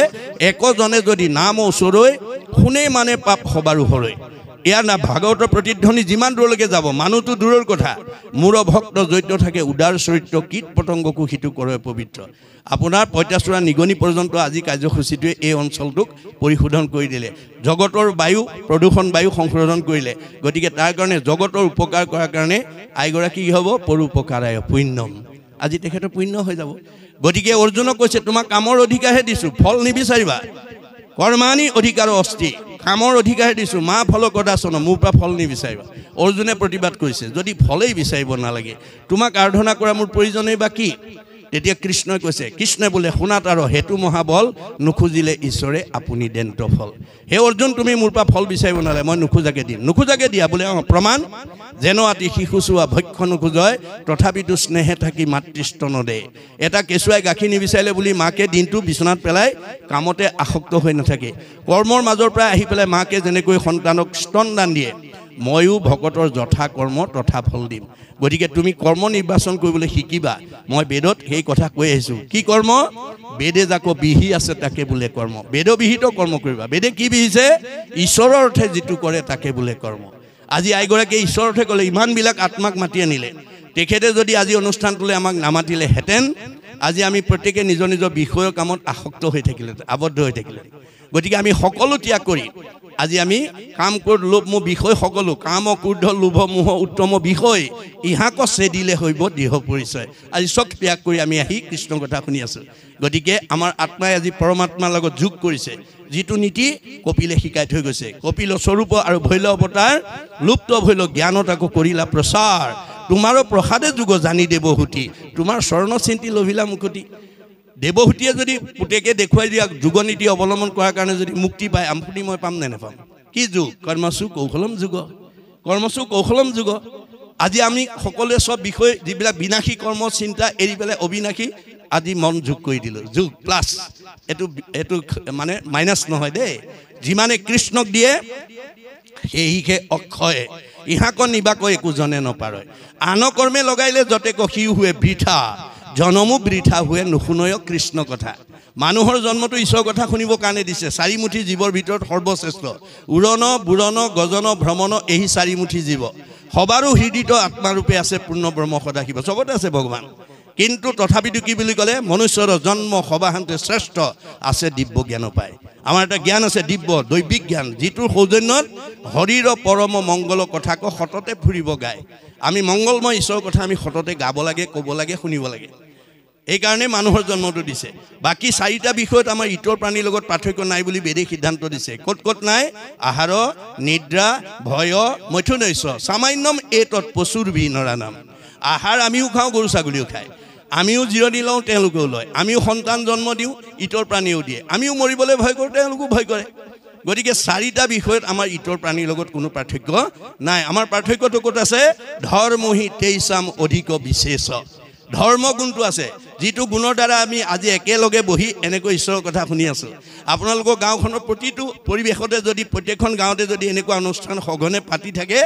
একজনে যদি নাম ওচৰৈ শুনে মানে পাপ সবাৰো হৰৈ ইয়াৰ না ভাগৱতৰ প্ৰতিধ্বনি যিমান দূৰলৈকে যাব মানুহটো দূৰৰ কথা মূৰ ভক্ত জৈত্য থাকে উদাৰ চৰিত্ৰ কীট পতংগকো সিটো কৰে পবিত্ৰ আপোনাৰ পঁইতাচোৰা নিগনি পৰ্যন্ত আজি কাৰ্যসূচীটোৱে এই অঞ্চলটোক পৰিশোধন কৰি দিলে জগতৰ বায়ু প্ৰদূষণ বায়ু সংশোধন কৰিলে গতিকে তাৰ কাৰণে জগতৰ উপকাৰ কৰাৰ কাৰণে আইগৰাকী কি হ'ব পৰোপকাৰায় পুণ্যম আজি তেখেতৰ পুণ্য হৈ যাব গতিকে অৰ্জুনক কৈছে তোমাক কামৰ অধিকাৰহে দিছোঁ ফল নিবিচাৰিবা কৰ্মাণি অধিকাৰ অস্তি কামৰ অধিকাৰহে দিছোঁ মা ফল কদাচন মোৰ পৰা ফল নিবিচাৰিবা অৰ্জুনে প্ৰতিবাদ কৰিছে যদি ফলেই বিচাৰিব নালাগে তোমাক আৰাধনা কৰা মোৰ প্ৰয়োজনেই বা কি তেতিয়া কৃষ্ণই কৈছে কৃষ্ণই বোলে শুনাত আৰু হেতু মহাবল নুখুজিলে ঈশ্বৰে আপুনি দেন্ত ফল হে অৰ্জুন তুমি মোৰ পৰা ফল বিচাৰিব নালাগে মই নুখোজাকে দিম নুখোজাকে দিয়া বোলে প্ৰমাণ যেন আতি শিশু চোৱা ভক্ষ নোখোজয় তথাপিতো স্নেহে থাকি মাতৃস্তন দে এটা কেঁচুৱাই গাখীৰ নিবিচাৰিলে বুলি মাকে দিনটো বিচনাত পেলাই কামতে আসক্ত হৈ নাথাকে কৰ্মৰ মাজৰ পৰা আহি পেলাই মাকে যেনেকৈ সন্তানক স্তন দান দিয়ে ময়ো ভকতৰ যথা কৰ্ম তথা ফল দিম গতিকে তুমি কৰ্ম নিৰ্বাচন কৰিবলৈ শিকিবা মই বেদত সেই কথা কৈ আহিছোঁ কি কৰ্ম বেদে যাকো বিহি আছে তাকে বোলে কৰ্ম বেদবিহিত কৰ্ম কৰিবা বেদে কি বিহিছে ঈশ্বৰৰ অৰ্থে যিটো কৰে তাকে বোলে কৰ্ম আজি আইগৰাকীয়ে ঈশ্বৰৰ অৰ্থে ক'লে ইমানবিলাক আত্মাক মাতি আনিলে তেখেতে যদি আজি অনুষ্ঠানটোলৈ আমাক নামাতিলেহেঁতেন আজি আমি প্ৰত্যেকে নিজৰ নিজৰ বিষয়ৰ কামত আসক্ত হৈ থাকিলেহেঁতেন আবদ্ধ হৈ থাকিলেহেঁতেন গতিকে আমি সকলো ত্যাগ কৰি আজি আমি কাম ক্ৰোধ লোভ মোহ বিষয় সকলো কাম ক্ৰোধ লোভ মোহ উত্তম বিষয় ইহাক চেদিলে হইব দৃঢ় পৰিচয় আজি চব ত্যাগ কৰি আমি আহি কৃষ্ণৰ কথা শুনি আছোঁ গতিকে আমাৰ আত্মাই আজি পৰমাত্মাৰ লগত যোগ কৰিছে যিটো নীতি কপিলে শিকাই থৈ গৈছে কপিল স্বৰূপ আৰু ভৈল অৱতাৰ লুপ্ত ভৈল জ্ঞানত আকৌ কৰিলা প্ৰচাৰ তোমাৰো প্ৰসাদে যুগ জানি দেৱহূতি তোমাৰ চৰণ চিন্তি লভিলা মুকুতি দেৱহূতিয়ে যদি পুতেকে দেখুৱাই দিয়া যুগনীতি অৱলম্বন কৰাৰ কাৰণে যদি মুক্তি পায় আপুনি মই পাম নে নাপাম কি যুগ কৰ্মসু কৌশলম যুগ কৰ্মসু কৌশলম যুগ আজি আমি সকলোৱে চব বিষয় যিবিলাক বিনাশী কৰ্ম চিন্তা এৰি পেলাই অবিনাশী আজি মন যোগ কৰি দিলোঁ যোগ প্লাছ এইটো মানে মাইনাছ নহয় দেই যিমানে কৃষ্ণক দিয়ে সেইহে অক্ষয় ইহাক নিবাক একো জনে নপাৰে আন কৰ্মে লগাইলে যতেক সিও হুৱে বৃথা জনমো বৃথা হুৱে নুশুনয় কৃষ্ণ কথা মানুহৰ জন্মটো ঈশ্বৰৰ কথা শুনিবৰ কাৰণে দিছে চাৰিমুঠি জীৱৰ ভিতৰত সৰ্বশ্ৰেষ্ঠ উৰণ বুৰণ গজন ভ্ৰমণ এই চাৰিমুঠি জীৱ সবাৰো হৃদিত আত্মাৰূপে আছে পূৰ্ণ ব্ৰহ্ম সদাশিৱ চবতে আছে ভগৱান কিন্তু তথাপিতো কি বুলি ক'লে মনুষ্যৰ জন্ম সবাহান্তে শ্ৰেষ্ঠ আছে দিব্য জ্ঞান পায় আমাৰ এটা জ্ঞান আছে দিব্য দৈবিক জ্ঞান যিটোৰ সৌজন্যত হৰিৰ পৰম মংগল কথাক সততে ফুৰিব গায় আমি মংগলময় ঈশ্বৰৰ কথা আমি সততে গাব লাগে ক'ব লাগে শুনিব লাগে এইকাৰণে মানুহৰ জন্মটো দিছে বাকী চাৰিটা বিষয়ত আমাৰ ইতৰ প্ৰাণীৰ লগত পাৰ্থক্য নাই বুলি বেদে সিদ্ধান্ত দিছে ক'ত ক'ত নাই আহাৰ নিদ্ৰা ভয় মৈথুনৈশ্য সামান্যম এতৎ পশুৰ বিনৰানাম আহাৰ আমিও খাওঁ গৰু ছাগলীও খায় আমিও জিৰণি লওঁ তেওঁলোকেও লয় আমিও সন্তান জন্ম দিওঁ ইতৰ প্ৰাণীও দিয়ে আমিও মৰিবলৈ ভয় কৰোঁ তেওঁলোকো ভয় কৰে গতিকে চাৰিটা বিষয়ত আমাৰ ইতৰ প্ৰাণীৰ লগত কোনো পাৰ্থক্য নাই আমাৰ পাৰ্থক্যটো ক'ত আছে ধৰ্মহি তেইছাম অধিক বিশেষ ধৰ্ম গুণটো আছে, যিটো গুণৰ দ্বাৰা আমি আজি একেলগে বহি এনেকৈ ঈশ্বৰৰ কথা শুনি আছোঁ। আপোনালোকৰ গাঁওখনৰ প্ৰতিটো পৰিৱেশতে যদি প্ৰত্যেকখন গাঁৱতে যদি এনেকুৱা অনুষ্ঠান সঘনে পাতি থাকে,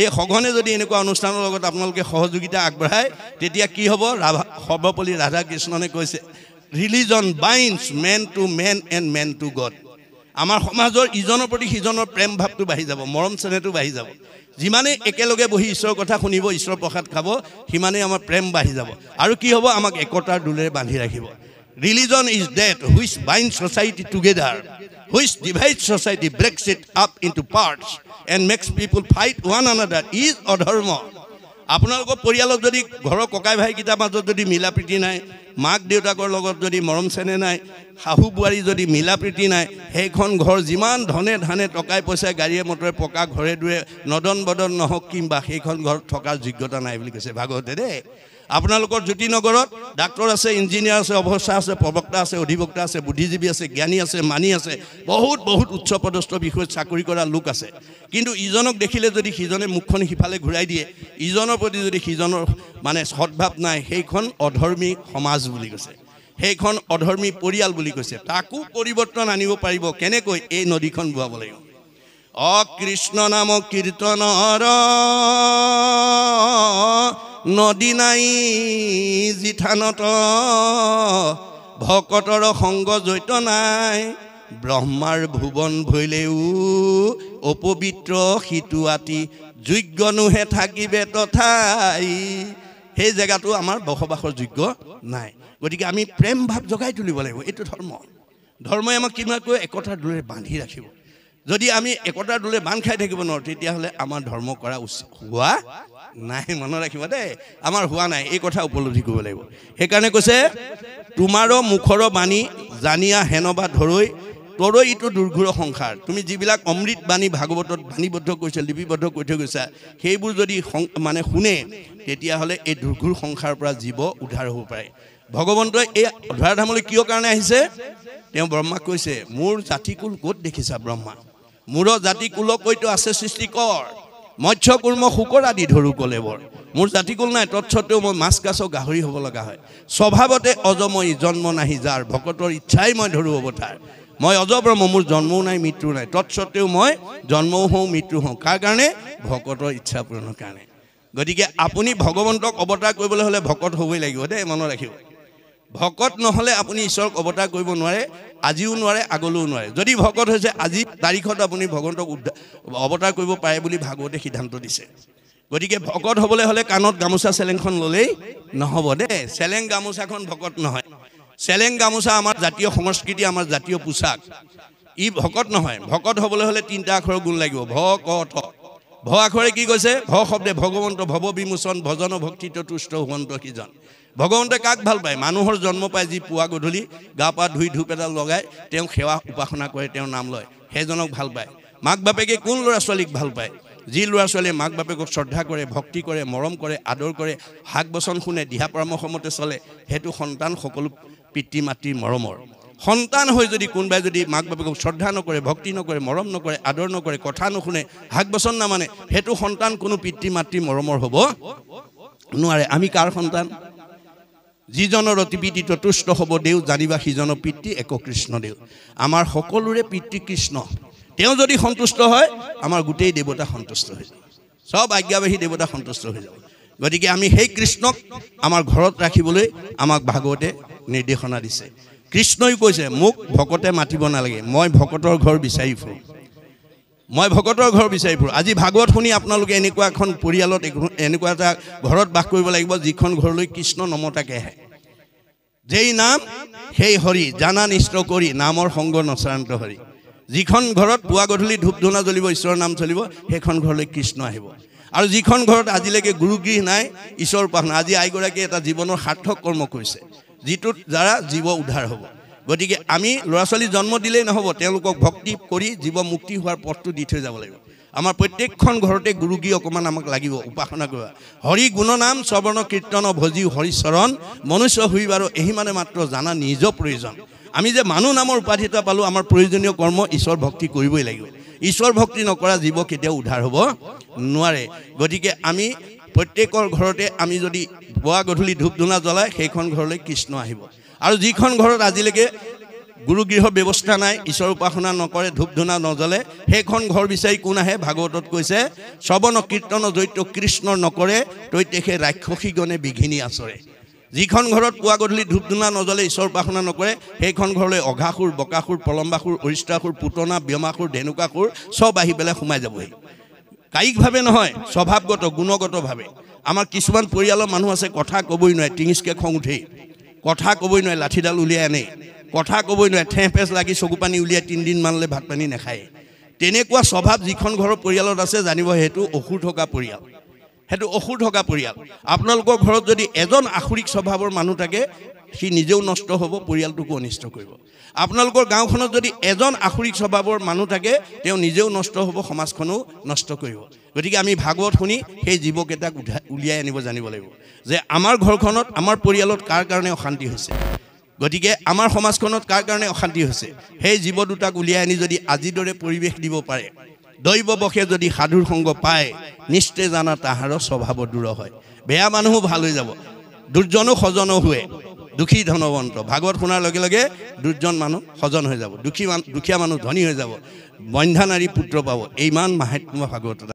এই সঘনে যদি এনেকুৱা অনুষ্ঠানৰ লগত আপোনালোকে সহযোগিতা আগবঢ়ায়, তেতিয়া কি হ'ব? সৰ্বপল্লী ৰাধাকৃষ্ণনে কৈছে, religion binds man to man and man to God. আমাৰ সমাজৰ ইজনৰ প্ৰতি সিজনৰ প্ৰেম ভাৱটো বাঢ়ি যাব, মৰম চেনেহটো বাঢ়ি যাব। যিমানেই একেলগে বহি ঈশ্বৰৰ কথা শুনিব, ঈশ্বৰৰ প্ৰসাদ খাব, সিমানেই আমাৰ প্ৰেম বাঢ়ি যাব। আৰু কি হ'ব? আমাক একতাৰ দোলেৰে বান্ধি ৰাখিব। Religion is that which bind society together, which divide society, breaks it up into parts and makes people fight one another is অধৰ্ম। আপোনালোকৰ পৰিয়ালত যদি ঘৰৰ ককাই ভাইকেইটাৰ মাজত যদি মিলা প্ৰীতি নাই, মাক দেউতাকৰ লগত যদি মৰম চেনেহ নাই, শাহু বোৱাৰী যদি মিলা প্ৰীতি নাই, সেইখন ঘৰ যিমান ধনে ধানে টকাই পইচাই গাড়ীয়ে মটৰে পকা ঘৰে দুৱে নদন বদন নহওক কিম্বা সেইখন ঘৰত থকাৰ যোগ্যতা নাই বুলি কৈছে ভাগৱতে দেই। আপোনালোকৰ জ্যোতিনগৰত ডাক্তৰ আছে, ইঞ্জিনিয়াৰ আছে, অৱস্থা আছে, প্ৰবক্তা আছে, অধিবক্তা আছে, বুদ্ধিজীৱী আছে, জ্ঞানী আছে, মানি আছে, বহুত উচ্চ পদস্থ বিষয়ত চাকৰি কৰা লোক আছে। কিন্তু ইজনক দেখিলে যদি সিজনে মুখখন সিফালে ঘূৰাই দিয়ে, ইজনৰ প্ৰতি যদি সিজনৰ মানে সদ্ভাৱ নাই, সেইখন অধৰ্মী সমাজ বুলি কৈছে, সেইখন অধৰ্মী পৰিয়াল বুলি কৈছে। তাকো পৰিৱৰ্তন আনিব পাৰিব কেনেকৈ? এই নদীখন বোৱাব লাগিব। কৃষ্ণ নাম কীৰ্তনৰ নদী নাই জিঠানত, ভকতৰ সংগ জৈত নাই, ব্ৰহ্মাৰ ভুৱন ভৈলেও অপবিত্ৰ সিটো আতি, যোগ্যনোহে থাকিবে তথাই। সেই জেগাটো আমাৰ বসবাসৰ যোগ্য নাই। গতিকে আমি প্ৰেম ভাৱ জগাই তুলিব লাগিব। এইটো ধৰ্মই আমাক কিমানকৈ একতাৰ দোলেৰে বান্ধি ৰাখিব। যদি আমি একতাৰ দোলেৰে বান্ধ খাই থাকিব নোৱাৰোঁ, তেতিয়াহ'লে আমাৰ ধৰ্ম কৰা হোৱা নাই। মনত ৰাখিব দেই, আমাৰ হোৱা নাই। এই কথা উপলব্ধি কৰিব লাগিব। সেইকাৰণে কৈছে, তোমাৰো মুখৰ বাণী জানিয়া হেনবা ধৰৈ, তৰৈ ইটো দুৰ্ঘুৰ সংসাৰ। তুমি যিবিলাক অমৃত বাণী ভাগৱতত বাণীবদ্ধ কৰিছা, লিপিবদ্ধ কৰি থৈ গৈছা, সেইবোৰ যদি মানে শুনে, তেতিয়াহ'লে এই দুৰ্ঘুৰ সংসাৰৰ পৰা জীৱ উদ্ধাৰ হ'ব পাৰে। ভগৱন্তই এই ধৰাধামলৈ কিয় কাৰণে আহিছে? তেওঁ ব্ৰহ্মাক কৈছে, মোৰ জাতিকুল ক'ত দেখিছা ব্ৰহ্মা? মোৰ জাতিকুলক কৈতো আছে সৃষ্টিকৰ, মৎস্য কুৰ্ম শুকৰ আদি ধৰো কলেবৰ। মোৰ জাতিকুল নাই, তৎসত্বেও মই মাছ কাছ গাহৰি হ'ব লগা হয়। স্বভাৱতে অজময়ী জন্ম নাহি যাৰ, ভকতৰ ইচ্ছাই মই ধৰো অৱতাৰ। মই অজব্ৰহ্ম, মোৰ জন্মও নাই মৃত্যু নাই, তৎসত্বেও মই জন্মও হওঁ মৃত্যু হওঁ। কাৰ কাৰণে? ভকতৰ ইচ্ছা পূৰণৰ কাৰণে। গতিকে আপুনি ভগৱন্তক অৱতাৰ কৰিবলৈ হ'লে ভকত হ'বই লাগিব দেই, মনত ৰাখিব। ভকত নহ'লে আপুনি ঈশ্বৰক অৱতাৰ কৰিব নোৱাৰে, আজিও নোৱাৰে, আগলৈও নোৱাৰে। যদি ভকত হৈছে, আজি তাৰিখত আপুনি ভগৱন্তক অৱতাৰ কৰিব পাৰে বুলি ভাগৱতে সিদ্ধান্ত দিছে। গতিকে ভকত হ'বলৈ হ'লে কাণত গামোচা চেলেংখন ল'লেই নহ'ব দেই। চেলেং গামোচাখন ভকত নহয়। চেলেং গামোচা আমাৰ জাতীয় সংস্কৃতি, আমাৰ জাতীয় পোচাক, ই ভকত নহয়। ভকত হ'বলৈ হ'লে 3টা আখৰৰ গুণ লাগিব, ভ ক থ। ভ আখৰে কি কৈছে? ভ শব্দে ভগৱন্ত, ভৱ বিমোচন, ভজন ভক্তিত তুষ্ট হুৱন্ত সিজন। ভগৱন্তে কাক ভাল পায়? মানুহৰ জন্ম পায় যি পুৱা গধূলি গা পা ধুই ধূপ এডাল লগাই তেওঁ সেৱা উপাসনা কৰে, তেওঁৰ নাম লয়, সেইজনক ভাল পায়। মাক বাপেকে কোন ল'ৰা ছোৱালীক ভাল পায়? যি ল'ৰা ছোৱালীয়ে মাক বাপেকক শ্ৰদ্ধা কৰে, ভক্তি কৰে, মৰম কৰে, আদৰ কৰে, শাক বচন শুনে, দিহা পৰামৰ্শ মতে চলে, সেইটো সন্তান সকলো পিতৃ মাতৃৰ মৰমৰ। সন্তান হৈ যদি কোনোবাই যদি মাক বাপেকক শ্ৰদ্ধা নকৰে, ভক্তি নকৰে, মৰম নকৰে, আদৰ নকৰে, কথা নুশুনে, শাক বচন নামানে, সেইটো সন্তান কোনো পিতৃ মাতৃৰ মৰমৰ হ'ব নোৱাৰে। আমি কাৰ সন্তান? যিজনৰ অতি পিতৃ তুষ্ট হ'ব দেউ, জানিবা সিজনৰ পিতৃ এক কৃষ্ণ দেউ। আমাৰ সকলোৰে পিতৃ কৃষ্ণ। তেওঁ যদি সন্তুষ্ট হয়, আমাৰ গোটেই দেৱতা সন্তুষ্ট হৈ যাব, চব আজ্ঞাবাহী দেৱতা সন্তুষ্ট হৈ যাব। গতিকে আমি সেই কৃষ্ণক আমাৰ ঘৰত ৰাখিবলৈ আমাক ভাগৱতে নিৰ্দেশনা দিছে। কৃষ্ণই কৈছে, মোক ভকতে মাতিব নালাগে, মই ভকতৰ ঘৰ বিচাৰি ফুৰোঁ, মই ভকতৰ ঘৰ বিচাৰি ফুৰোঁ। আজি ভাগৱত শুনি আপোনালোকে এনেকুৱা এখন পৰিয়ালত, এনেকুৱা এটা ঘৰত বাস কৰিব লাগিব, যিখন ঘৰলৈ কৃষ্ণ নমতাকে আহে। যেই নাম সেই হৰি, জানা নিষ্ঠ কৰি নামৰ সংগ নচৰান্ত হৰি। যিখন ঘৰত পুৱা গধূলি ধূপ ধূনা জ্বলিব, ঈশ্বৰৰ নাম চলিব, সেইখন ঘৰলৈ কৃষ্ণ আহিব। আৰু যিখন ঘৰত আজিলৈকে গুৰুগৃহ নাই, ঈশ্বৰ উপাসনা, আজি আইগৰাকীয়ে এটা জীৱনৰ সাৰ্থক কৰ্ম কৰিছে, যিটোৰ দ্বাৰা জীৱ উদ্ধাৰ হ'ব। গতিকে আমি ল'ৰা ছোৱালী জন্ম দিলেই নহ'ব, তেওঁলোকক ভক্তি কৰি জীৱ মুক্তি হোৱাৰ পথটো দি থৈ যাব লাগিব। আমাৰ প্ৰত্যেকখন ঘৰতে গুৰুগৃহ অকণমান আমাক লাগিব, উপাসনা কৰা। হৰি গুণনাম শ্ৰৱণ কীৰ্তন ভজি হৰিচৰণ, মনুষ্য হৈ বাৰু এহি মানে মাত্ৰ জানা নিজ প্ৰয়োজন। আমি যে মানুহ নামৰ উপাধি এটা পালোঁ, আমাৰ প্ৰয়োজনীয় কৰ্ম ঈশ্বৰ ভক্তি কৰিবই লাগিব। ঈশ্বৰ ভক্তি নকৰা জীৱ কেতিয়াও উদ্ধাৰ হ'ব নোৱাৰে। গতিকে আমি প্ৰত্যেকৰ ঘৰতে আমি যদি পুৱা গধূলি ধূপ ধূনা জ্বলাই সেইখন ঘৰলৈ কৃষ্ণ আহিব আৰু যিখন ঘৰত আজিলৈকে গুৰুগৃহ ব্যৱস্থা নাই ঈশ্বৰ উপাসনা নকৰে ধূপ ধূনা নজ্বলে সেইখন ঘৰ বিচাৰি কোন আহে ভাগৱতত কৈছে শ্ৰৱণ কীৰ্তন জৈত কৃষ্ণৰ নকৰে তৈতেখে ৰাক্ষসীগণে বিঘিনি আচৰে যিখন ঘৰত পুৱা গধূলি ধূপ ধূনা নজ্বলে ঈশ্বৰ উপাসনা নকৰে সেইখন ঘৰলৈ অঘাসুৰ বকাসুৰ পলম্বাসুৰ অৰিষ্টাসুৰ পুতনা ব্যমাসুৰ ধেনুকাসুৰ চব আহি পেলাই সোমাই যাবহি কায়িকভাৱে নহয় স্বভাৱগত গুণগতভাৱে আমাৰ কিছুমান পৰিয়ালৰ মানুহ আছে কথা ক'বই নোৱাৰে টিঙিচকৈ খং উঠেই কথা ক'বই নোৱাৰে লাঠিডাল উলিয়াই আনে কথা ক'বই নোৱাৰে ঠেহ পেচ লাগি চকু পানী উলিয়াই 3 দিন মানলৈ ভাত পানী নাখায় তেনেকুৱা স্বভাৱ যিখন ঘৰৰ পৰিয়ালত আছে জানিব সেইটো অসুৰ থকা পৰিয়াল সেইটো অসুৰ থকা পৰিয়াল আপোনালোকৰ ঘৰত যদি এজন আখুৰিক স্বভাৱৰ মানুহ থাকে সি নিজেও নষ্ট হ'ব পৰিয়ালটোকো অনিষ্ট কৰিব আপোনালোকৰ গাঁওখনত যদি এজন আখুৰিক স্বভাৱৰ মানুহ থাকে তেওঁ নিজেও নষ্ট হ'ব সমাজখনো নষ্ট কৰিব গতিকে আমি ভাগৱত শুনি সেই জীৱকেইটাক উলিয়াই আনিব জানিব লাগিব যে আমাৰ ঘৰখনত আমাৰ পৰিয়ালত কাৰ কাৰণে অশান্তি হৈছে গতিকে আমাৰ সমাজখনত কাৰ কাৰণে অশান্তি হৈছে সেই জীৱ দুটাক উলিয়াই আনি যদি আজিৰ দৰে পৰিৱেশ দিব পাৰে দৈৱবশে যদি সাধুৰ সংগ পায় নিশ্চয় জানা তাহাৰ স্বভাৱ দূৰ হয় বেয়া মানুহো ভাল হৈ যাব দুৰ্জনো সজনো हुए দুখী ধনৱন্ত ভাগৱত শুনাৰ লগে লগে দুৰ্জন মানুহ সজন হৈ যাব দুখীয়া মানুহ ধনী হৈ যাব বন্ধা নাৰী পুত্ৰ পাব ইমান মাহাত্ম্য ভাগৱত